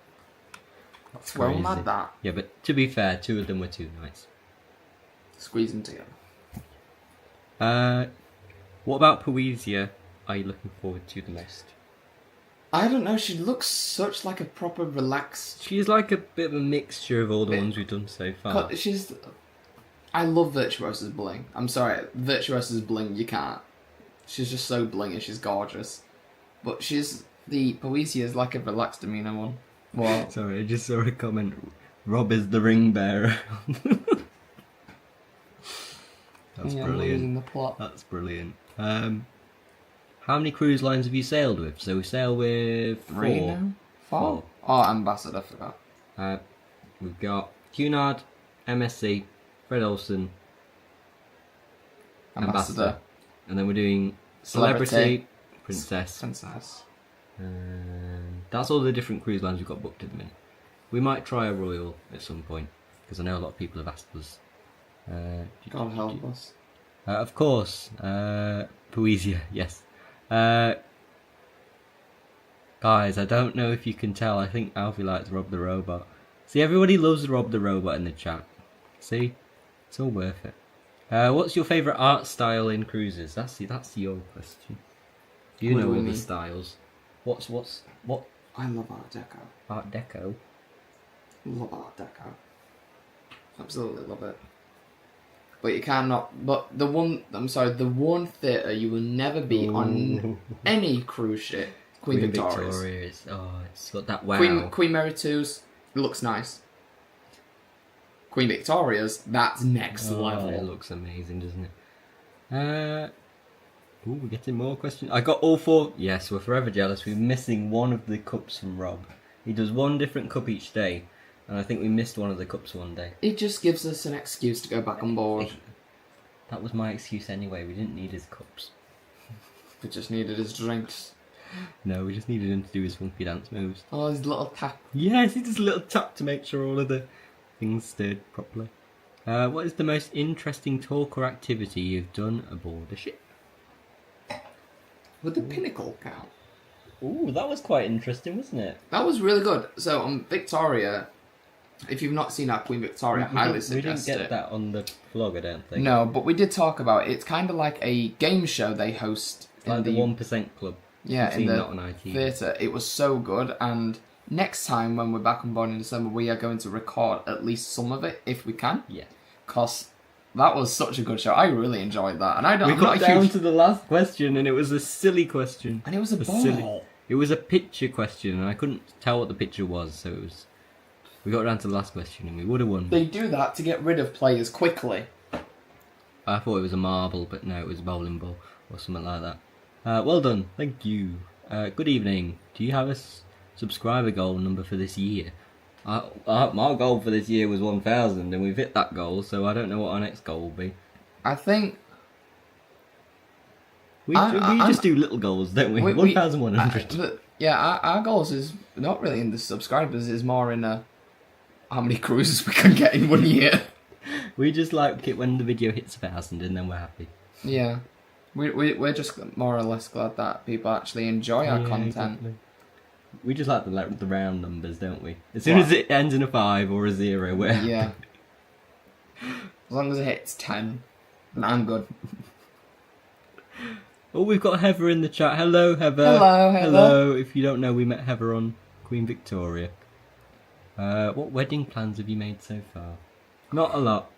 That's well mad, that. Yeah, but to be fair, 2 of them were 2 nights. Squeeze them together. What about Poesia are you looking forward to the most? I don't know, she looks such like a proper relaxed... She's like a bit of a mixture of all the ones we've done so far. I love Virtuosa's bling. I'm sorry, Virtuosa's bling, you can't. She's just so blingy, she's gorgeous. But the Poesia is like a relaxed demeanour one. What? Sorry, I just saw a comment. Rob is the ring bearer. That's brilliant. Losing the plot. That's brilliant. How many cruise lines have you sailed with? So we sail with 4. 3 now? 4? Oh, Ambassador, I forgot. We've got Cunard, MSC, Fred Olsen, Ambassador. And then we're doing Celebrity, Princess. That's all the different cruise lines we've got booked at the minute. We might try a Royal at some point, because I know a lot of people have asked us. God help us. Of course, Poesia, yes. Guys, I don't know if you can tell. I think Alfie likes Rob the Robot. See, everybody loves Rob the Robot in the chat. See? It's all worth it. What's your favourite art style in cruises? That's your question. You know all the styles. What? I love Art Deco. Art Deco? Love Art Deco. Absolutely love it. But you cannot. But the one theatre you will never be on any cruise ship. Queen Victoria's. Oh, it's got that wow. Queen Mary 2's looks nice. Queen Victoria's, that's next level. It looks amazing, doesn't it? We're getting more questions. I got all 4. Yes, we're forever jealous. We're missing one of the cups from Rob. He does one different cup each day, and I think we missed one of the cups one day. It just gives us an excuse to go back on board. That was my excuse anyway. We didn't need his cups. We just needed his drinks. No, we just needed him to do his funky dance moves. Oh, his little tap. Yes, he does a little tap to make sure all of the things stirred properly. What is the most interesting talk or activity you've done aboard a ship? Would the Pinnacle count? Ooh, that was quite interesting, wasn't it? That was really good. So on Victoria, if you've not seen our Queen Victoria, I highly suggest it. We didn't get that on the vlog, I don't think. No, but we did talk about it. It's kind of like a game show they host. It's like the 1% Club. Yeah, in the theatre. It was so good, and next time when we're back on board in December, we are going to record at least some of it, if we can. Yeah. Because that was such a good show. I really enjoyed that. And we got down to the last question, and it was a silly question. And it was a ball. It was a picture question, and I couldn't tell what the picture was, so it was... We got down to the last question, and we would have won. They do that to get rid of players quickly. I thought it was a marble, but no, it was a bowling ball, or something like that. Well done, thank you. Good evening. Do you have a subscriber goal number for this year? My goal for this year was 1,000, and we've hit that goal, so I don't know what our next goal will be. I think... We just do little goals, don't we? 1,100. Yeah, our goals is not really in the subscribers, it's more in how many cruises we can get in 1 year. We just like it when the video hits 1,000, and then we're happy. Yeah. We're just more or less glad that people actually enjoy our content. Exactly. We just like the round numbers, don't we? As soon as it ends in a 5 or a 0, we're happy. Yeah. As long as it hits 10, I'm good. Oh, we've got Heather in the chat. Hello, Heather. Hello, Heather. Hello. If you don't know, we met Heather on Queen Victoria. What wedding plans have you made so far? Not a lot.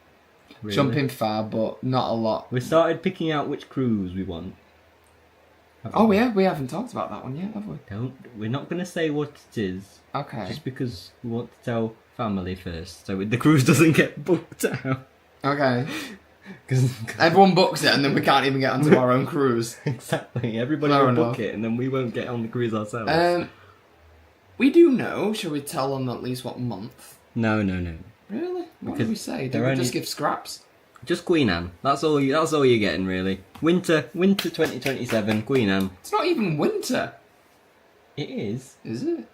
Really. Jumping far, but not a lot. We started picking out which cruise we want. Yeah, we haven't talked about that one yet, have we? We're not going to say what it is. Okay. Just because we want to tell family first, so the cruise doesn't get booked out. Okay. Because everyone books it, and then we can't even get onto our own cruise. Exactly. Everybody will book it, and then we won't get on the cruise ourselves. We do know. Shall we tell them at least what month? No. Really? What did we say? Did we just give scraps? Just Queen Anne. That's all you're getting, really. Winter 2027, Queen Anne. It's not even winter. It is. Is it?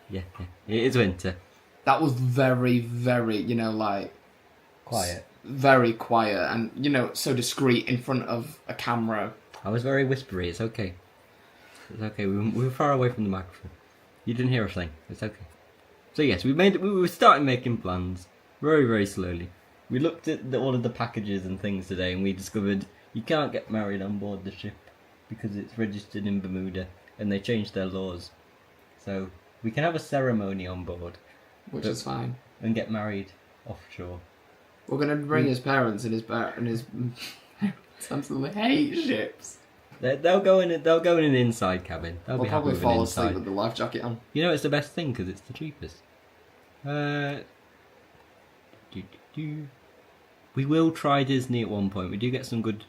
Yeah. It is winter. That was very, very, quiet. Very quiet and, so discreet in front of a camera. I was very whispery. It's okay. It's okay. We were far away from the microphone. You didn't hear a thing. It's okay. So yes, we were starting making plans very, very slowly. We looked at all of the packages and things today, and we discovered you can't get married on board the ship because it's registered in Bermuda, and they changed their laws. So we can have a ceremony on board, which is fine, and get married offshore. We're gonna bring his parents, and his parents absolutely hate ships. They'll go in an inside cabin. We'll probably fall asleep with the life jacket on. You know, it's the best thing because it's the cheapest. We will try Disney at one point. We do get some good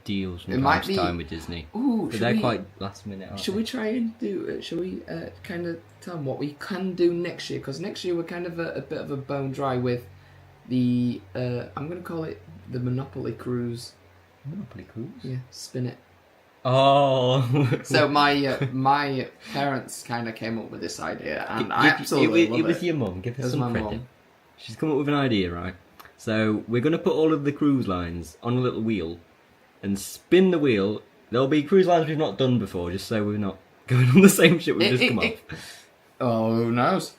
deals from time to time with Disney. Ooh, but they're quite last minute, aren't they? Should we try and do... Should we kind of tell them what we can do next year? Because next year we're kind of a bit of a bone dry with the... I'm going to call it the Monopoly Cruise. Monopoly Cruise? Yeah, spin it. Oh. So my parents kind of came up with this idea, and I absolutely love it. It was your mum. Give her some credit. She's come up with an idea, right? So we're going to put all of the cruise lines on a little wheel, and spin the wheel. There'll be cruise lines we've not done before, just so we're not going on the same ship we've just come off. Oh, who knows?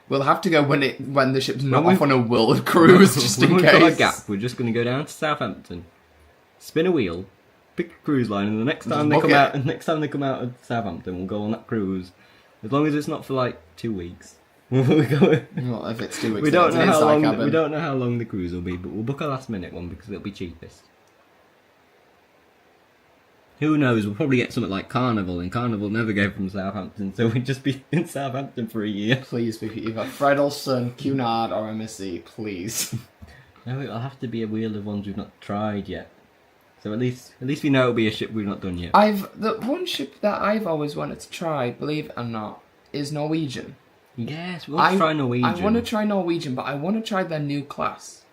We'll have to go when the ship's not off on a world cruise, just in When case. we've got a gap, we're just going to go down to Southampton, spin a wheel, pick a cruise line, and the next time they come out of Southampton, we'll go on that cruise. As long as it's not for like 2 weeks. Well, if it's 2 weeks, we don't know how long the cruise will be, but we'll book a last minute one because it'll be cheapest. Who knows? We'll probably get something like Carnival, and Carnival never go from Southampton, so we'd just be in Southampton for a year. Please be either Fredolson, Cunard, or MSC, please. No, it'll have to be a wheel of ones we've not tried yet. So at least we know it'll be a ship we've not done yet. The one ship that I've always wanted to try, believe it or not, is Norwegian. Yes, we want to try Norwegian. I want to try Norwegian, but I want to try their new class.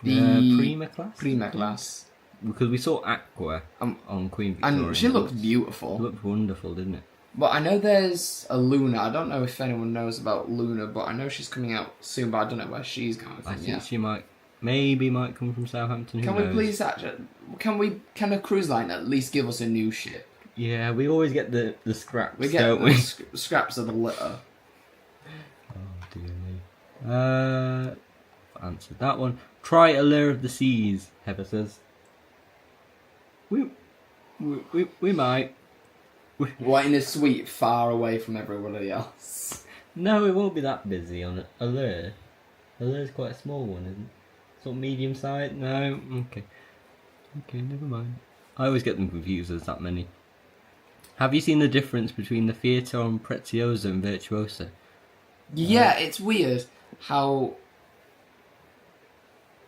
The Prima class? Prima class. Because we saw Aqua on Queen Victoria. And she looked beautiful. It looked wonderful, didn't it? But I know there's a Luna. I don't know if anyone knows about Luna, but I know she's coming out soon, but I don't know where she's going from. I think she might come from Southampton. Can we please actually... Can a cruise line at least give us a new ship? Yeah, we always get the scraps, we get don't we? Scraps of the litter. Oh, dear me. Answered that one. Try Allure of the Seas, Heather says. We might. What, in a suite far away from everybody else? No, it won't be that busy on Allure. Allure's quite a small one, isn't it? Sort of medium size? No? Okay. Okay, never mind. I always get them confused, there's that many. Have you seen the difference between the Fiaton Preziosa and Virtuosa? Yeah, it's weird how...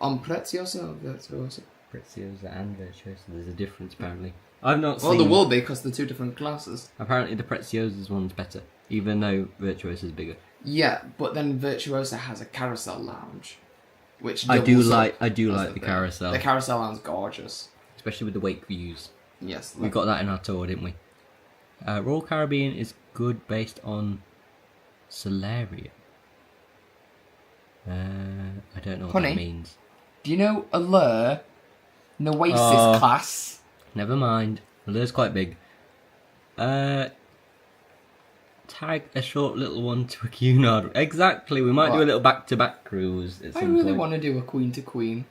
On Preziosa or Virtuosa? Preziosa and Virtuosa, there's a difference apparently. I've not seen... Well, there will be, because they're two different classes. Apparently the Preziosa's one's better, even though Virtuosa's bigger. Yeah, but then Virtuosa has a carousel lounge, which I do like the carousel. The carousel lounge is gorgeous, especially with the wake views. Yes, we got that in our tour, didn't we? Royal Caribbean is good based on Solaria. I don't know what that means. Do you know Allure, Noasis class? Never mind. Allure's quite big. Tag a short little one to a Cunard. Exactly, we might do a little back-to-back cruise at some point. I really want to do a queen-to-queen.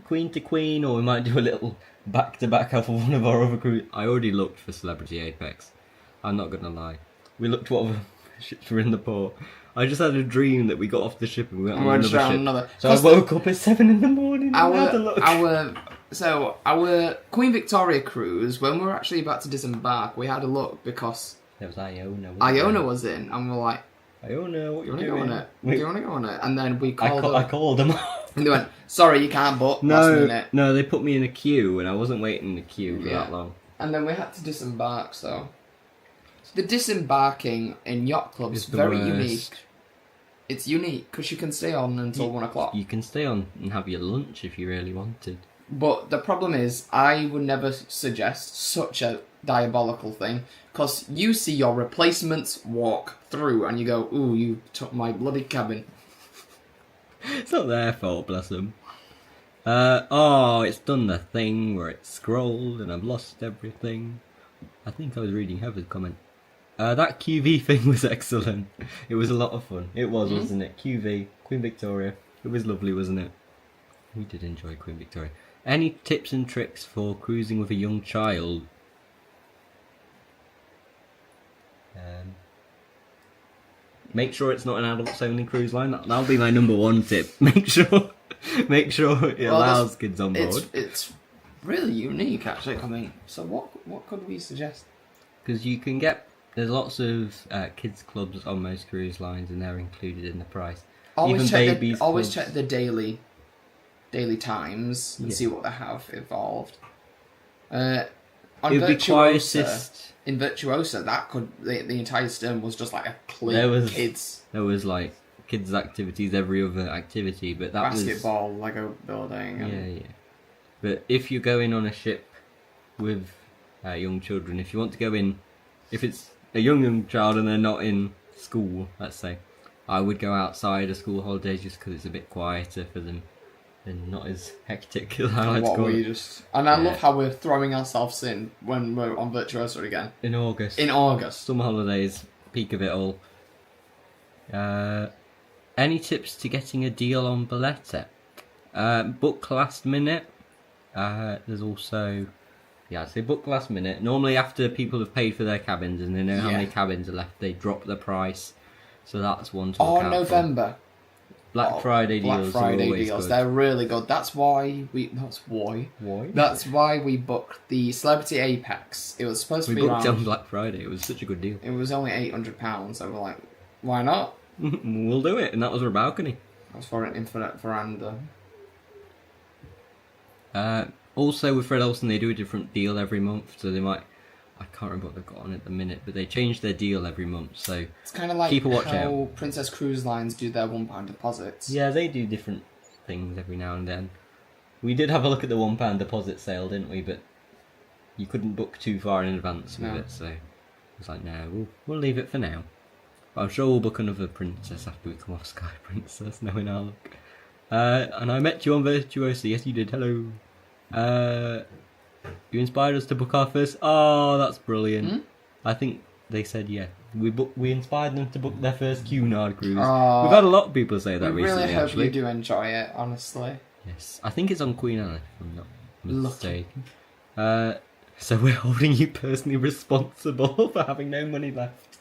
Queen-to-queen, or we might do a little back-to-back off of one of our other cruises. I already looked for Celebrity Apex. I'm not going to lie. We looked what other ships were in the port. I just had a dream that we got off the ship and we went on another ship. So I woke up at 7 in the morning and had a look. Our Queen Victoria cruise, when we were actually about to disembark, we had a look because... There was Iona. Iona was in, and we're like... Iona, what are you doing? Do you want to go on it? And then we called them. I called them. And they went, sorry, you can't book. Last minute. No, they put me in a queue and I wasn't waiting in the queue for that long. And then we had to disembark, so... The disembarking in yacht clubs is very unique. It's unique because you can stay on until 1 o'clock. You can stay on and have your lunch if you really wanted. But the problem is, I would never suggest such a diabolical thing because you see your replacements walk through and you go, ooh, you took my bloody cabin. It's not their fault, bless them. It's done the thing where it scrolled and I've lost everything. I think I was reading Heather's comment. That QV thing was excellent. It was a lot of fun. It was, wasn't it? QV, Queen Victoria. It was lovely, wasn't it? We did enjoy Queen Victoria. Any tips and tricks for cruising with a young child? Make sure it's not an adults-only cruise line. That'll be my number one tip. Make sure it allows kids on board. It's really unique, actually. I mean, so what could we suggest? Because there's lots of kids clubs on most cruise lines, and they're included in the price. Always check the daily times and see what they have evolved. On Virtuosa, in Virtuosa, that could the entire stern was just like a clear kids. There was like kids activities, every other activity, but that basketball, Lego building. Yeah. But if you're going on a ship with young children, if you want to go in, if it's a young child and they're not in school, let's say, I would go outside of school holidays just because it's a bit quieter for them. and not as hectic as I like to What call we it. just... And I Yeah. love how we're throwing ourselves in when we're on Virtuosa again. In August. In August. Summer holidays, peak of it all. Any tips to getting a deal on Boletta? Book last minute. There's also... Yeah, I'd say book last minute. Normally after people have paid for their cabins and they know how many cabins are left, they drop the price. So that's one to look out November. for. Black Friday deals are always good. They're really good. That's why we... Why? That's why we booked the Celebrity Apex. It was supposed to We be booked around... on Black Friday. It was such a good deal. It was only £800, so we're like, why not? We'll do it, and that was our balcony. That was for an infinite veranda. Also, with Fred Olsen, they do a different deal every month, so they might... I can't remember what they've got on at the minute, but they change their deal every month, so... It's kind of like keep a watch how out. Princess Cruise Lines do their £1 deposits. Yeah, they do different things every now and then. We did have a look at the £1 deposit sale, didn't we? But you couldn't book too far in advance with it, so... I was like, no, we'll leave it for now. But I'm sure we'll book another Princess after we come off Sky Princess, knowing our luck. And I met you on Virtuosa. Yes, you did. Hello. You inspired us to book our first... Oh, that's brilliant. I think they said, yeah. We inspired them to book their first Cunard cruise. We've had a lot of people say that We recently, really hope actually. you do enjoy it, honestly. Yes. I think it's on Queen Anne, if I'm not Lucky. mistaken. So we're holding you personally responsible for having no money left.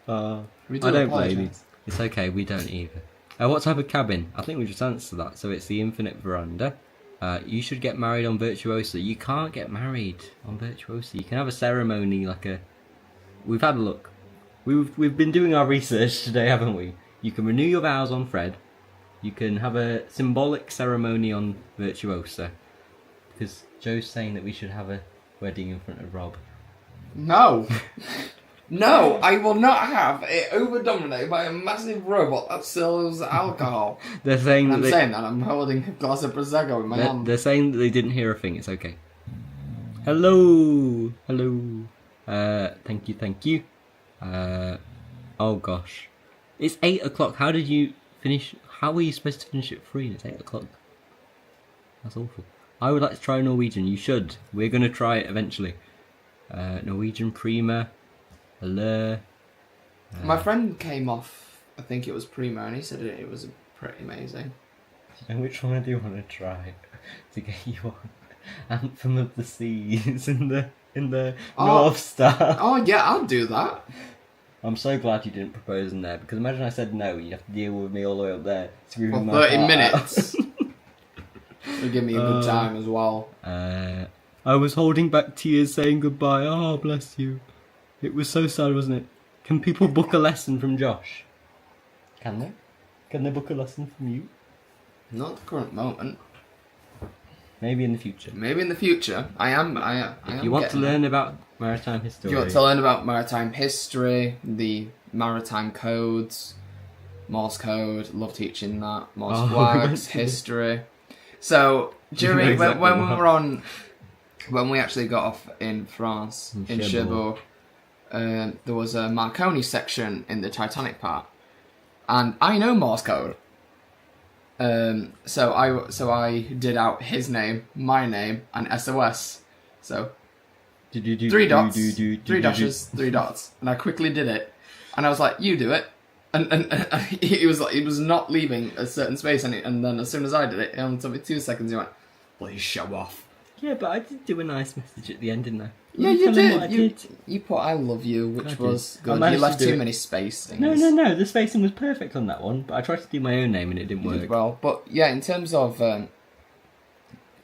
We do I don't blame you. apologise. It's okay, we don't either. What type of cabin? I think we just answered that. So it's the infinite veranda. You should get married on Virtuosa. You can't get married on Virtuosa. You can have a ceremony like a... We've had a look. We've been doing our research today, haven't we? You can renew your vows on Fred. You can have a symbolic ceremony on Virtuosa. Because Joe's saying that we should have a wedding in front of Rob. No! No, I will not have it over-dominated by a massive robot that sells alcohol. They're saying And that I'm they... saying that, I'm holding a glass of Prosecco in my hand. They're saying that they didn't hear a thing. It's okay. Hello. Thank you. Oh gosh. It's 8 o'clock. How did you finish? How were you supposed to finish at 3? It's 8 o'clock. That's awful. I would like to try Norwegian. You should. We're going to try it eventually. Norwegian Prima. Allure. My friend came off, I think it was Primo, and he said it was pretty amazing. And which one do you want to try to get you on? Anthem of the Seas in the North Star. Oh yeah, I'll do that. I'm so glad you didn't propose in there, because imagine I said no, you'd have to deal with me all the way up there, screaming For my 30 heart out. minutes. It'll give me a good time as well. I was holding back tears saying goodbye. Oh, bless you. It was so sad, wasn't it? Can people book a lesson from Josh? Can they? Can they book a lesson from you? Not at the current moment. Maybe in the future. Maybe in the future. I am You want to getting learn about maritime history? You want to learn about maritime history, the maritime codes, Morse code. Love teaching that. Morse flags, history. So during exactly when we what. were on, when we actually got off in France in Cherbourg, there was a Marconi section in the Titanic part, and I know Morse code. So I did out his name, my name, and SOS. So 3 dots, 3 dashes, 3 dots, and I quickly did it, and I was like, "You do it," and he was like, he was not leaving a certain space, and then as soon as I did it, it only took me 2 seconds. He went, "Please show off." Yeah, but I did do a nice message at the end, didn't I? Yeah, you Tell him what I did. You put "I love you," which was good. You managed left to do too it. many space things. No. The spacing was perfect on that one, but I tried to do my own name and it didn't You did work. well, but yeah, in terms of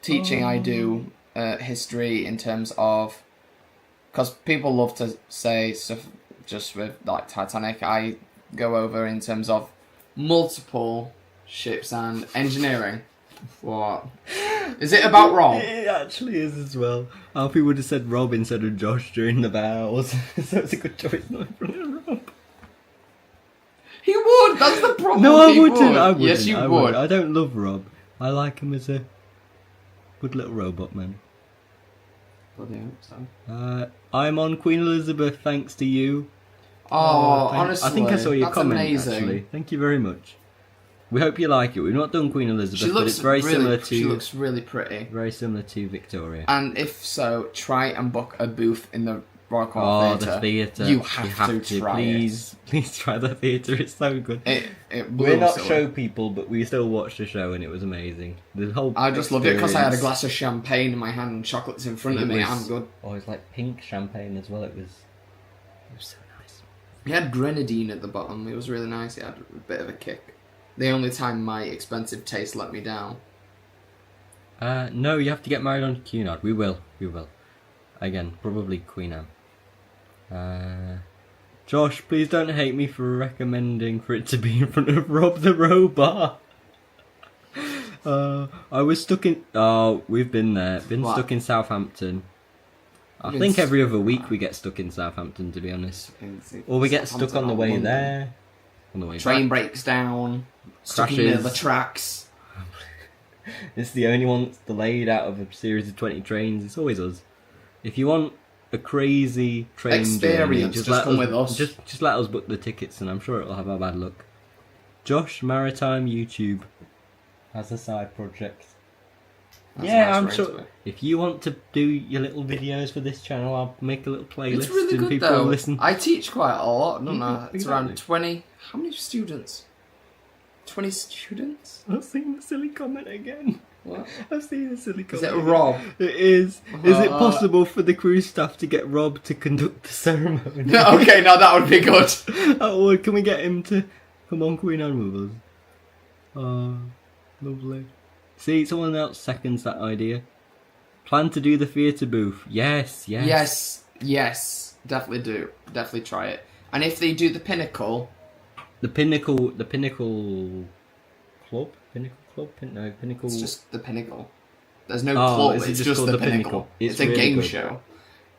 teaching, I do history in terms of, because people love to say stuff just with like Titanic. I go over in terms of multiple ships and engineering. What? Is it about Rob? It actually is as well. Alfie would have said Rob instead of Josh during the vows, so it's a good choice not in front of Rob. He would. That's the problem. No, I He wouldn't. would. I wouldn't. Yes, you I would. I don't love Rob. I like him as a good little robot man. Bloody hope so. I'm on Queen Elizabeth thanks to you. Oh, Thank- honestly, I think I saw your that's comment amazing. actually. Thank you very much. We hope you like it. We've not done Queen Elizabeth, but it's very similar to. She looks really pretty. Very similar to Victoria. And if so, try and book a booth in the Royal Court Theatre. The theatre. You have to try please, it. Please try the theatre. It's so good. We're not show people, but we still watched the show and it was amazing. The whole. I just loved it because I had a glass of champagne in my hand and chocolates in front of me. I'm good. Oh, it's like pink champagne as well. It was so nice. It had grenadine at the bottom. It was really nice. It had a bit of a kick. The only time my expensive taste let me down. No, you have to get married on Cunard. We will. Again, probably Queen Anne. Josh, please don't hate me for recommending for it to be in front of Rob the Robot. I was stuck in. Oh, we've been there. Stuck in Southampton. I think every other week we get stuck in Southampton, to be honest. Or we get stuck on the way there. On the way Train back. breaks down. Crashes. Stuck near the tracks. It's the only one that's delayed out of a series of 20 trains. It's always us. If you want a crazy train experience, journey, just come with us. Just let us book the tickets, and I'm sure it'll have our bad luck. Josh Maritime YouTube has a side project. That's yeah, I'm sure. If you want to do your little videos for this channel, I'll make a little playlist. It's really and good people though. will listen. I teach quite a lot, don't I? It's Exactly. around 20. How many students? 20 students? I've seen the silly comment again. What? I've seen the silly comment. Is it again. Rob? It is. Is it possible for the cruise staff to get Rob to conduct the ceremony? Okay, now that would be good. Oh, can we get him to come on Queen Anne with us? Oh, lovely. See, someone else seconds that idea. Plan to do the theatre booth. Yes. Yes. Definitely do. Definitely try it. And if they do the Pinnacle... The Pinnacle Club? Pinnacle... It's just the Pinnacle. There's no club, it's just the Pinnacle. It's a really game good. show.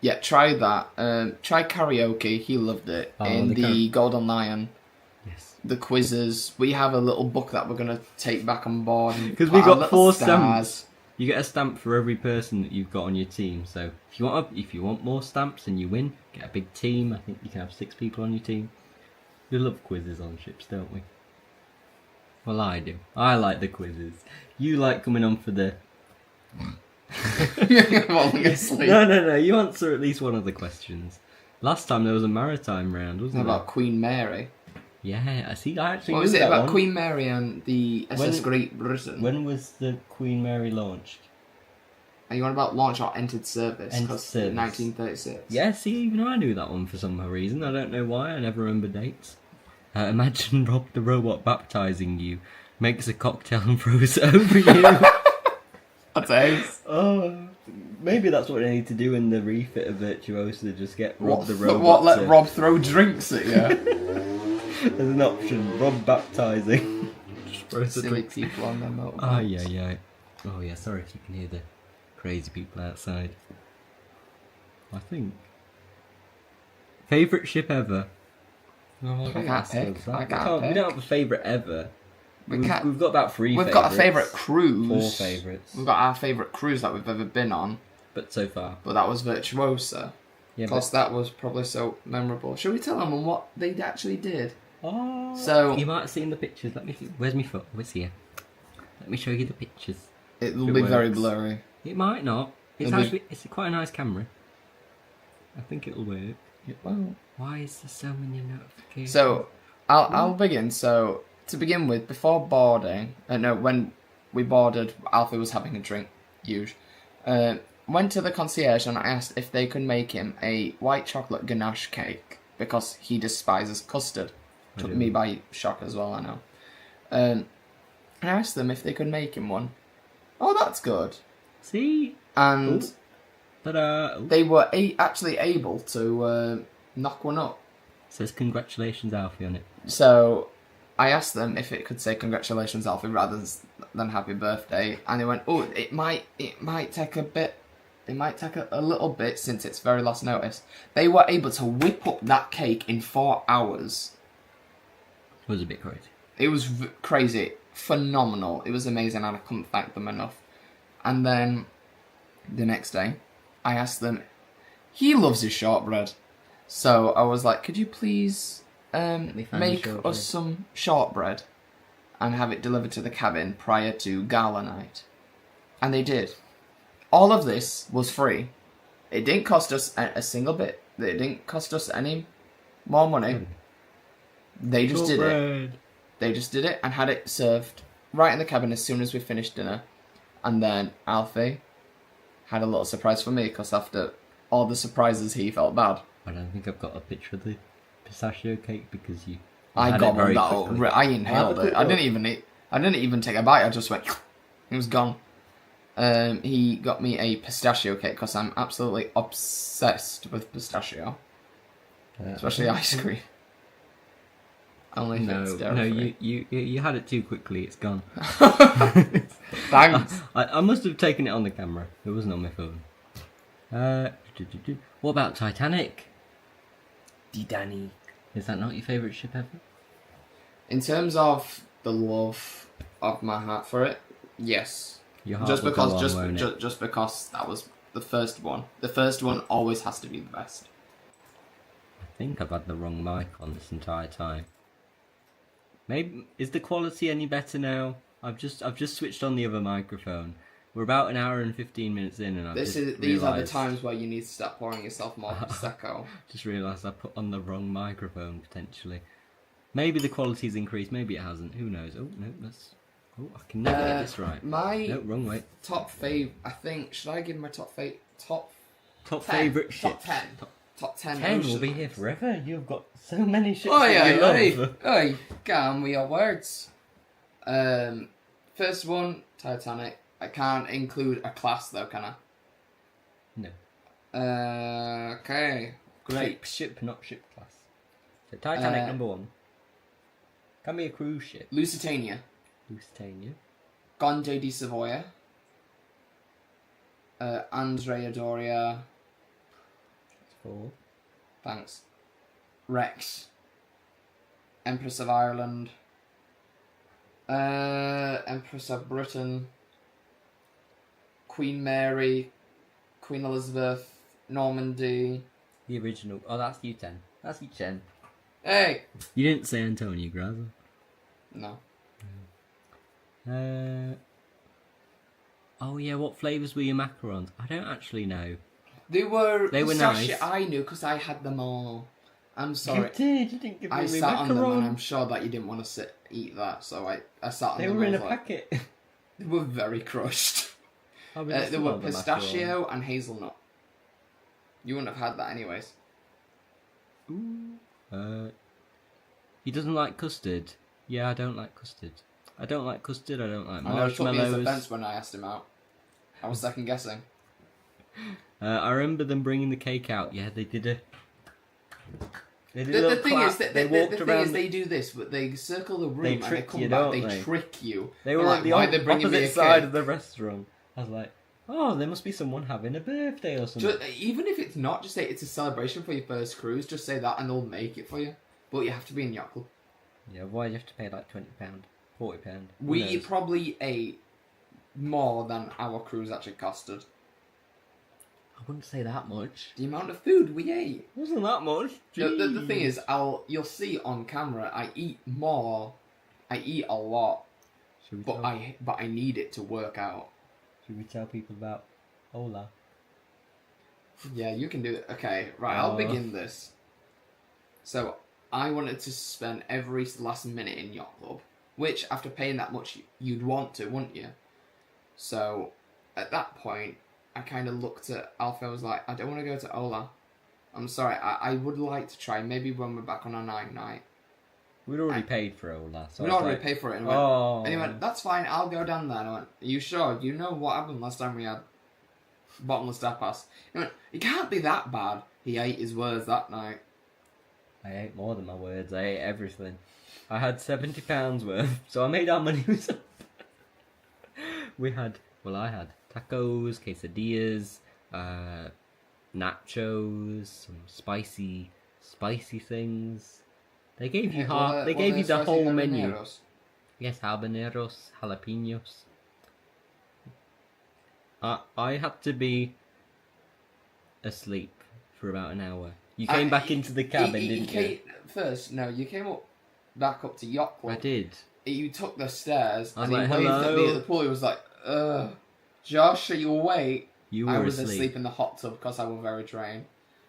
Yeah, try that. Try karaoke, he loved it. In the Golden Lion. Yes. The quizzes. We have a little book that we're going to take back on board. Because we got 4 stamps. You get a stamp for every person that you've got on your team. So if you want more stamps and you win, get a big team. I think you can have 6 people on your team. We love quizzes on ships, don't we? Well, I do. I like the quizzes. You like coming on for the... Obviously. No. You answer at least one of the questions. Last time there was a maritime round, wasn't there? About Queen Mary. Yeah, I see. I actually. What knew was it that about one. Queen Mary and the SS Great Britain? When was the Queen Mary launched? Are you on about launch or entered service? Entered service. 1936. Yeah, see, even I knew that one for some reason. I don't know why. I never remember dates. Imagine Rob the Robot baptising you, makes a cocktail and throws it over you. That's ace. Oh, maybe that's what they need to do in the refit of Virtuosa. Just get Rob the Robot. What? Let Rob throw drinks at you? There's an option. Rob baptising. Silly people on their motorbikes. Oh yeah. Oh yeah. Sorry if you can hear the crazy people outside. I think favourite ship ever. Oh, I can't pick. We don't have a favourite ever. We've got about 3 We've favourites. got a favourite cruise. 4 favourites. We've got our favourite cruise that we've ever been on. But so far. But that was Virtuosa. Yeah, because that was probably so memorable. Shall we tell them what they actually did? Oh. So you might have seen the pictures. Let me see. Where's my foot? Where's here? Let me show you the pictures. It'll be very blurry. It might not. It's quite a nice camera. I think it'll work. It won't. Why is there so many notifications? So, I'll begin. So, to begin with, before boarding, when we boarded, Alfie was having a drink, huge. Went to the concierge and I asked if they could make him a white chocolate ganache cake because he despises custard. Took me by shock as well, I know. And I asked them if they could make him one. Oh, that's good. See? And they were actually able to knock one up. It says congratulations Alfie on it. So I asked them if it could say congratulations Alfie rather than happy birthday, and they went, oh, it might take a bit. It might take a little bit since it's very last notice. They were able to whip up that cake in 4 hours. It was a bit crazy. It was crazy. Phenomenal. It was amazing and I couldn't thank them enough. And then the next day, I asked them, he loves his shortbread. So I was like, could you please make us some shortbread? and have it delivered to the cabin prior to gala night. And they did. All of this was free. It didn't cost us a single bit. It didn't cost us any more money. They just did it. They just did it and had it served right in the cabin as soon as we finished dinner. And then Alfie had a little surprise for me, because after all the surprises, he felt bad. I don't think I've got a picture of the pistachio cake because you. I had got it very one quickly. that I inhaled it. I didn't even take a bite. I just went. It was gone. He got me a pistachio cake because I'm absolutely obsessed with pistachio, especially ice cream. Only if it's dairy-free. you had it too quickly. It's gone. Thanks. I must have taken it on the camera. It wasn't on my phone. What about Titanic? Titanic. Is that not your favourite ship ever? In terms of the love of my heart for it, yes. Your heart Just will go because, on, won't it? just because that was the first one. The first one always has to be the best. I think I've had the wrong mic on this entire time. Maybe is the quality any better now? I've just switched on the other microphone. We're about an hour and 15 minutes in, and These are the times where you need to start pouring yourself more prosecco. Just realised I put on the wrong microphone potentially. Maybe the quality's increased. Maybe it hasn't. Who knows? Oh no, that's. Oh, I can never get this right. No, wrong way. Top fave. I think. Should I give my top top 10? Favourite ship? Top 10. Top 10. 10 will be here forever. You've got so many ships Oh that you love. Oi, get on with your words. First one, Titanic. I can't include a class though, can I? No. Okay. Great. Ship, not ship class. So Titanic number 1. Can be a cruise ship. Lusitania. Lusitania. Conde di Savoia. Andrea Doria. 4. Thanks. Rex. Empress of Ireland. Empress of Britain. Queen Mary. Queen Elizabeth. Normandy. The original. Oh, that's U10. That's U10. Hey! You didn't say Antonio Grazza. No. Oh yeah, what flavours were your macarons? I don't actually know. They were nice. I knew because I had them all. I'm sorry. You didn't give me I my sat on them macaron. and I'm sure that you didn't want to eat that, so I sat on them. They were in a like, packet. They were very crushed. Oh, They were pistachio and hazelnut. You wouldn't have had that anyways. Ooh. He doesn't like custard. Yeah, I don't like custard. I don't like custard. I don't like I took me as marshmallows. offence when I asked him out. I was second guessing. I remember them bringing the cake out. Yeah, they did a. The thing is that walked around. they do this, but they circle the room They and they trick come you, back. don't They they? trick you. They were like, at the why are they bringing me a opposite side cake? of the restaurant. I was like, oh, there must be someone having a birthday or something. Even if it's not, just say it's a celebration for your first cruise. Just say that, and they'll make it for you. But you have to be in yacht club. Yeah, why do you have to pay like £20, £40? We probably ate more than our cruise actually costed. I wouldn't say that much. The amount of food we ate. It wasn't that much. The thing is, you'll see on camera. I eat more. I eat a lot, but I need it to work out. Should we tell people about Ola? Yeah, you can do it. Okay, right. I'll begin this. So I wanted to spend every last minute in yacht club, which after paying that much, you'd want to, wouldn't you? So at that point, I kind of looked at Alfie. I was like, I don't want to go to Ola. I'm sorry. I would like to try. Maybe when we're back on our night. We'd already paid for Ola. So We'd already paid for it. And and he went, that's fine. I'll go down there. And I went, are you sure? You know what happened last time we had bottomless tapas? He went, it can't be that bad. He ate his words that night. I ate more than my words. I ate everything. I had £70 worth, so I made our money. I had tacos, quesadillas, nachos, some spicy things. They gave you gave you the whole menu. Yes, habaneros, jalapenos. I had to be asleep for about an hour. You came back into the cabin, didn't you? You came up back up to yacht club. I did. you took the stairs I was and he like, waved at me hello? at the pool. He was like, Josh, are you awake? You I were was asleep. asleep in the hot tub because I was very drained.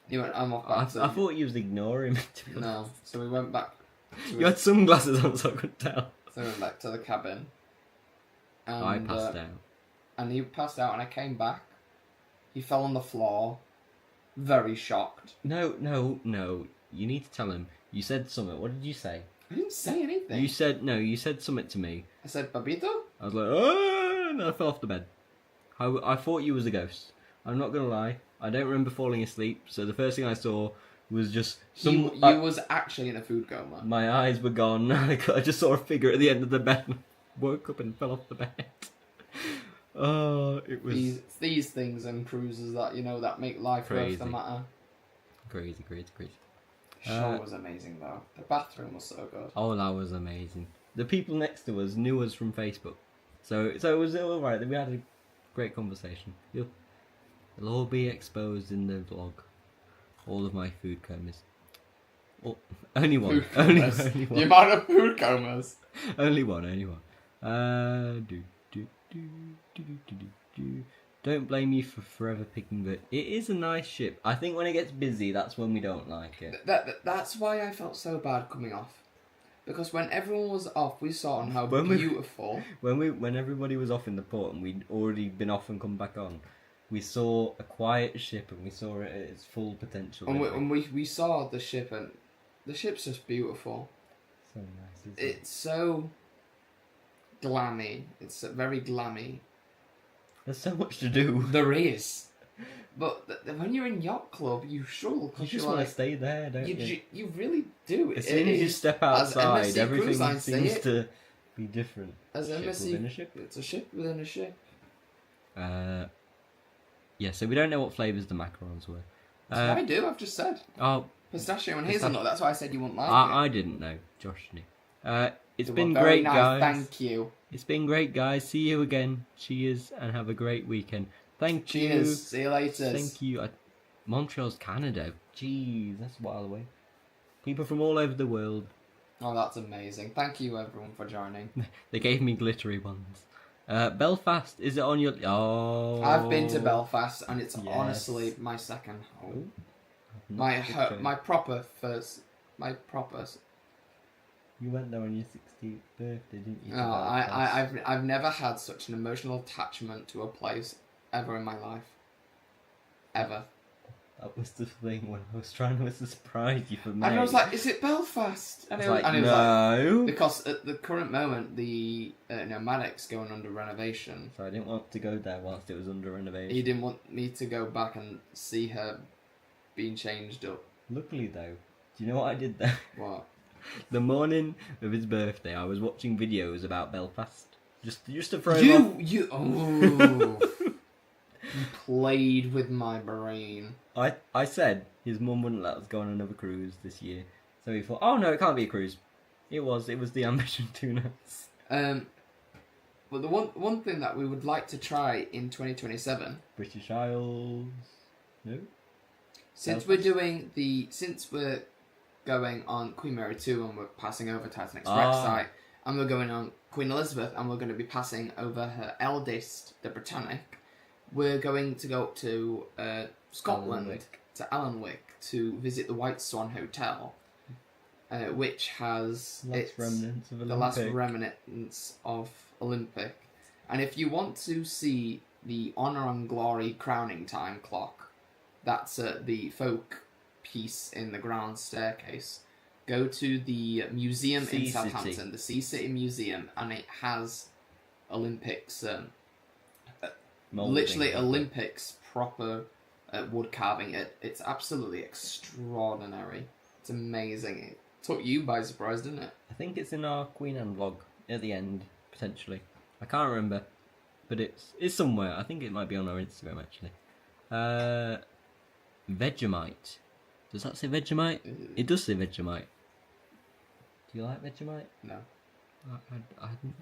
He went, I'm off back to... I thought you was ignoring me. To be No, honest. so we went back. You had sunglasses on, so I couldn't tell. So we went back to the cabin. And, I passed out. And he passed out and I came back. He fell on the floor. Very shocked. No. You need to tell him. You said something. What did you say? I didn't say anything. You said something to me. I said, Babito? I was like, oh, and I fell off the bed. I thought you was a ghost. I'm not going to lie. I don't remember falling asleep, so the first thing I saw was just You was actually in a food coma. my eyes were gone. I just saw a figure at the end of the bed and woke up and fell off the bed. Oh, it was... These things and cruises that, that make life worth the Crazy. matter. Crazy. Show was amazing, though. The bathroom was so good. Oh, that was amazing. The people next to us knew us from Facebook. So it was all right. We had a great conversation. It'll all be exposed in the vlog. All of my food comas. Only one. Food Only comas. one. The amount of food comas. Only one. Don't blame me for forever picking, but it is a nice ship. I think when it gets busy, that's when we don't like it. That's why I felt so bad coming off. Because when everyone was off, we saw on how When we- beautiful. When everybody was off in the port and we'd already been off and come back on, we saw a quiet ship and we saw it at its full potential. And we saw the ship, and the ship's just beautiful. So nice, isn't it? It's so glammy. It's very glammy. There's so much to do. There is. But when you're in yacht club, you struggle You because just you're want to like... stay there, don't you? You really do. As soon as you step outside, MSC everything Cruise Lines say seems it. to be different. As Ship MSC, within a ship. it's a ship within a ship. Yeah, so we don't know what flavours the macarons were. I do, I've just said. Oh, Pistachio and hazelnut, that's why I said you wouldn't like it. I didn't know. Josh knew. It's They were been very great, nice, guys. Thank you. It's been great, guys. See you again. Cheers, and have a great weekend. Thank you. Cheers. See you later. Thank you. Montreal's Canada. Jeez, that's a while away. People from all over the world. Oh, that's amazing. Thank you, everyone, for joining. They gave me glittery ones. Belfast, is it on your... Oh. I've been to Belfast, and it's Yes. honestly my second home. Not My proper first... My proper... You went there on your 16th birthday, didn't you? to No, Belfast? I've never had such an emotional attachment to a place ever in my life. Ever. That was the thing when I was trying to surprise you for me. And I was like, is it Belfast? I And was it like, was no. like, because at the current moment, the Maddox's going under renovation. So I didn't want to go there whilst it was under renovation. He didn't want me to go back and see her being changed up. Luckily though, do you know what I did there? What? The morning of his birthday, I was watching videos about Belfast. Just to throw him off. You played with my brain. I said his mum wouldn't let us go on another cruise this year. So he thought, oh no, it can't be a cruise. It was the Ambition Tunas. But the one thing that we would like to try in 2027, British Isles. No? since we're going on Queen Mary 2 and we're passing over Titan Express site, and we're going on Queen Elizabeth and we're going to be passing over her eldest, the Britannic, we're going to go up to Scotland, Alnwick. to Alnwick, to visit the White Swan Hotel, which has the last remnants of Olympic. And if you want to see the Honour and Glory crowning time clock, that's the folk piece in the grand staircase. Go to the museum in Sea Southampton, City. the Sea City Museum, and it has Olympics, literally Olympics proper wood carving. It's absolutely extraordinary. It's amazing. It took you by surprise, didn't it? I think it's in our Queen Anne vlog at the end, potentially. I can't remember, but it's somewhere. I think it might be on our Instagram actually. Vegemite. Does that say Vegemite? It does say Vegemite. Do you like Vegemite? No.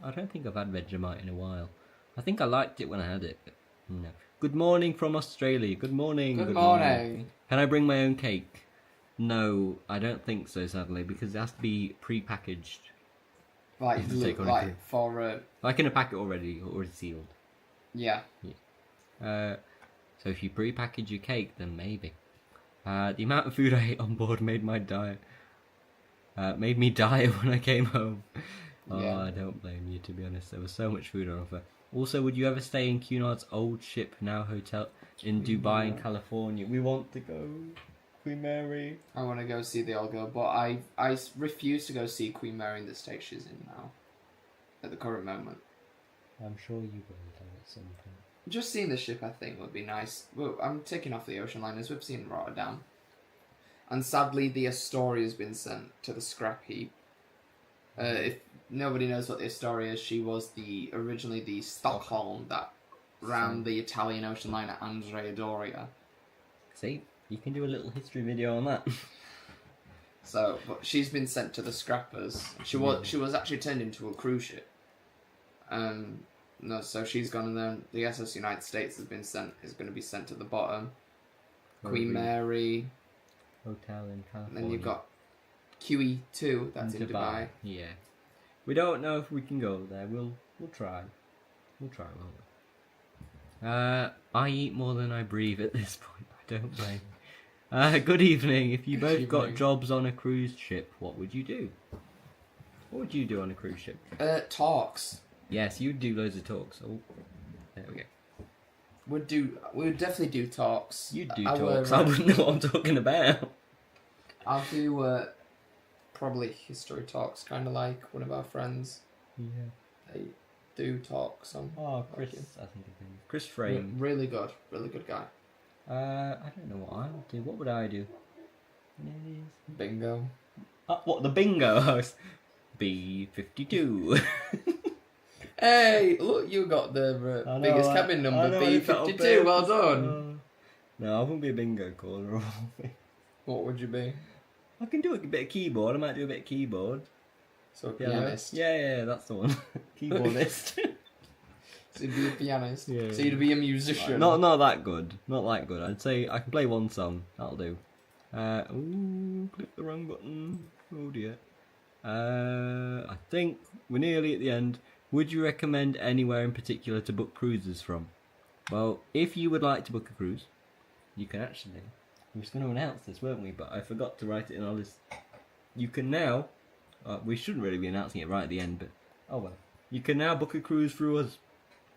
I don't think I've had Vegemite in a while. I think I liked it when I had it, but no. Good morning from Australia. Good morning. Good morning. Can I bring my own cake? No, I don't think so, sadly, because it has to be pre-packaged. Like, Take on a like cruise. for Like in a packet already sealed. yeah. So if you pre-package your cake, then maybe. The amount of food I ate on board made my diet. Made me die when I came home. Oh, Yeah. I don't blame you, to be honest. There was so much food on offer. Also, would you ever stay in Cunard's old ship now hotel in Dubai in California? We want to go, Queen Mary. I want to go see the old girl, but I refuse to go see Queen Mary in the state she's in now. At the current moment. I'm sure you will though at some point. Just seeing the ship, I think, would be nice. Well, I'm taking off the ocean liners. We've seen Rotterdam. And sadly, the Astoria has been sent to the scrap heap. If nobody knows what the Astoria is, she was originally the Stockholm that ran the Italian ocean liner Andrea Doria. See, you can do a little history video on that. So, but she's been sent to the scrappers. She was actually turned into a cruise ship. No, so she's gone, and then the SS United States is going to be sent to the bottom. Queen Mary. Hotel in California. And then you've got QE2, that's in Dubai. Yeah. We don't know if we can go there. We'll try. We'll try, won't we? I eat more than I breathe at this point. I don't blame you. Good evening. If you both got jobs on a cruise ship, what would you do? What would you do on a cruise ship? Talks. Yes, you'd do loads of talks. Oh, there we go. We would definitely do talks. You'd do talks. I wouldn't know what I'm talking about. I'll do probably history talks, kind of like one of our friends. Yeah. They do talks on. Oh, Chris. I think his name is Chris Frame. Really good guy. I don't know what I would do. What would I do? Bingo. What, the bingo house? B52. Hey, look, you got the biggest cabin number, B52. Well done. No, I wouldn't be a bingo caller. What would you be? I can do a bit of keyboard. I might do a bit of keyboard. So a pianist. Yeah, that's the one. Keyboardist. So you'd be a pianist. Yeah. So you'd be a musician. Not that good. Not that good. I'd say I can play one song. That'll do. Click the wrong button. Oh dear. I think we're nearly at the end. Would you recommend anywhere in particular to book cruises from? Well, if you would like to book a cruise, you can actually. We were going to announce this, weren't we? But I forgot to write it in our list. You can now. We shouldn't really be announcing it right at the end, but oh well. You can now book a cruise through us.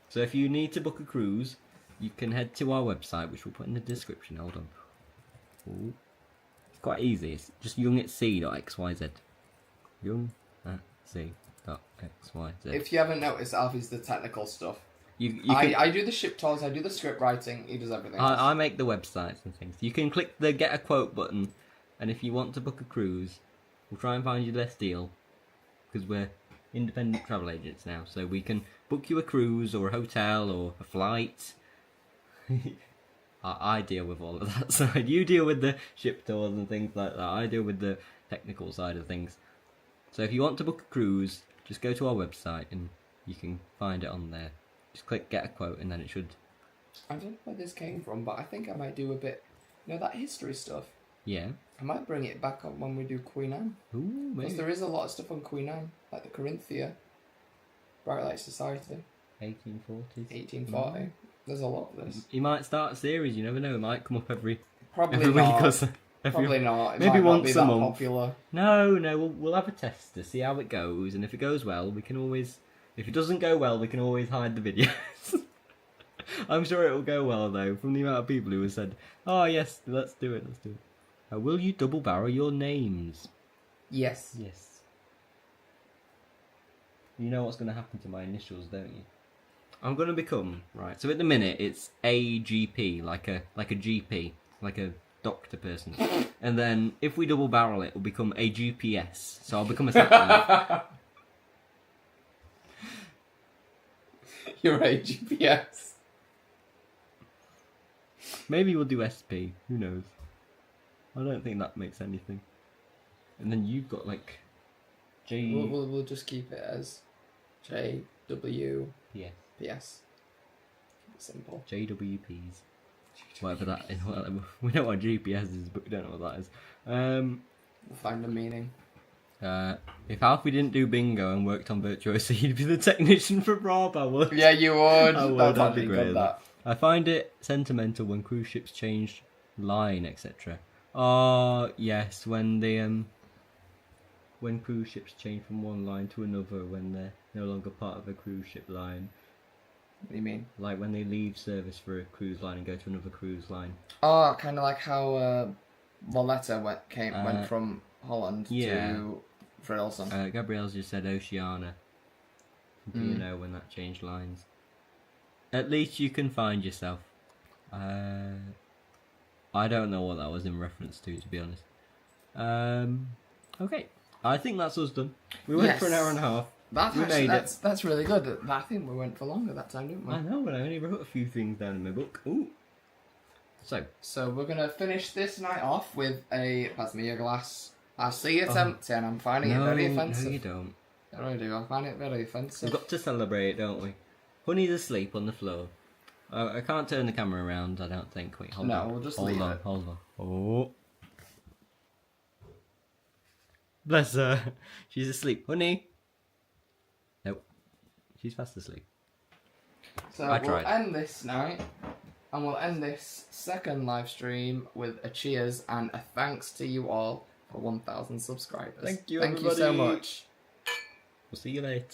So if you need to book a cruise, you can head to our website, which we'll put in the description. Hold on. Ooh. It's quite easy. It's just youngatc.xyz. Youngatc.xyz. If you haven't noticed, Alfie's the technical stuff. I do the ship tours, I do the script writing, he does everything. I make the websites and things. You can click the get a quote button, and if you want to book a cruise, we'll try and find you the best deal, because we're independent travel agents now, so we can book you a cruise or a hotel or a flight. I deal with all of that side. You deal with the ship tours and things like that. I deal with the technical side of things. So if you want to book a cruise, just go to our website and you can find it on there. Just click get a quote and then it should... I don't know where this came from, but I think I might do a bit... You know, that history stuff? Yeah. I might bring it back up when we do Queen Anne. Ooh, maybe. Because there is a lot of stuff on Queen Anne, like the Corinthia, Bright Light Society, 1840s. 1840. There's a lot of this. You might start a series, you never know. It might come up every Probably week not. or so. Probably not. It maybe might not once be a that month. popular. No, we'll have a test to see how it goes, and if it goes well, we can always... If it doesn't go well, we can always hide the videos. I'm sure it will go well, though, from the amount of people who have said, oh yes, let's do it. Will you double barrel your names? Yes. Yes. You know what's going to happen to my initials, don't you? I'm going to become, right, so at the minute it's AGP, like a GP, like a doctor person. And then if we double barrel it, it'll become a GPS. So I'll become a satellite. You're a GPS. Maybe we'll do SP, who knows? I don't think that makes anything. And then you've got like J... We'll just keep it as JW. Yeah. PS. Simple. JWPs. Whatever that is. We know what GPS is, but we don't know what that is. We'll find a meaning. If Alfie didn't do bingo and worked on Virtuosa, he'd be the technician for Rob. I would. Yeah, you would. I would. That's That'd be actually great. good, that. I find it sentimental when cruise ships change line, etc. Oh yes, when cruise ships change from one line to another when they're no longer part of a cruise ship line. What do you mean? Like when they leave service for a cruise line and go to another cruise line. Oh, kind of like how Valletta went from Holland to Fridolson. Gabrielle's just said Oceania. Do you know when that changed lines? At least you can find yourself. I don't know what that was in reference to be honest. Okay. I think that's us done. We went for an hour and a half. That's really good. I think we went for longer that time, didn't we? I know, but I only wrote a few things down in my book. Ooh. So we're gonna finish this night off with a pass me your glass. I see it's empty and I'm finding it very offensive. No, you don't. I really do. I find it very offensive. We've got to celebrate, don't we? Honey's asleep on the floor. I can't turn the camera around, I don't think. Wait, hold on. No, we'll just leave it. Hold on. Oh. Bless her. She's asleep. Honey. Nope. She's fast asleep. So we'll end this night, and we'll end this second live stream with a cheers and a thanks to you all for 1,000 subscribers. Thank you, Thank you so everybody. much. We'll see you later.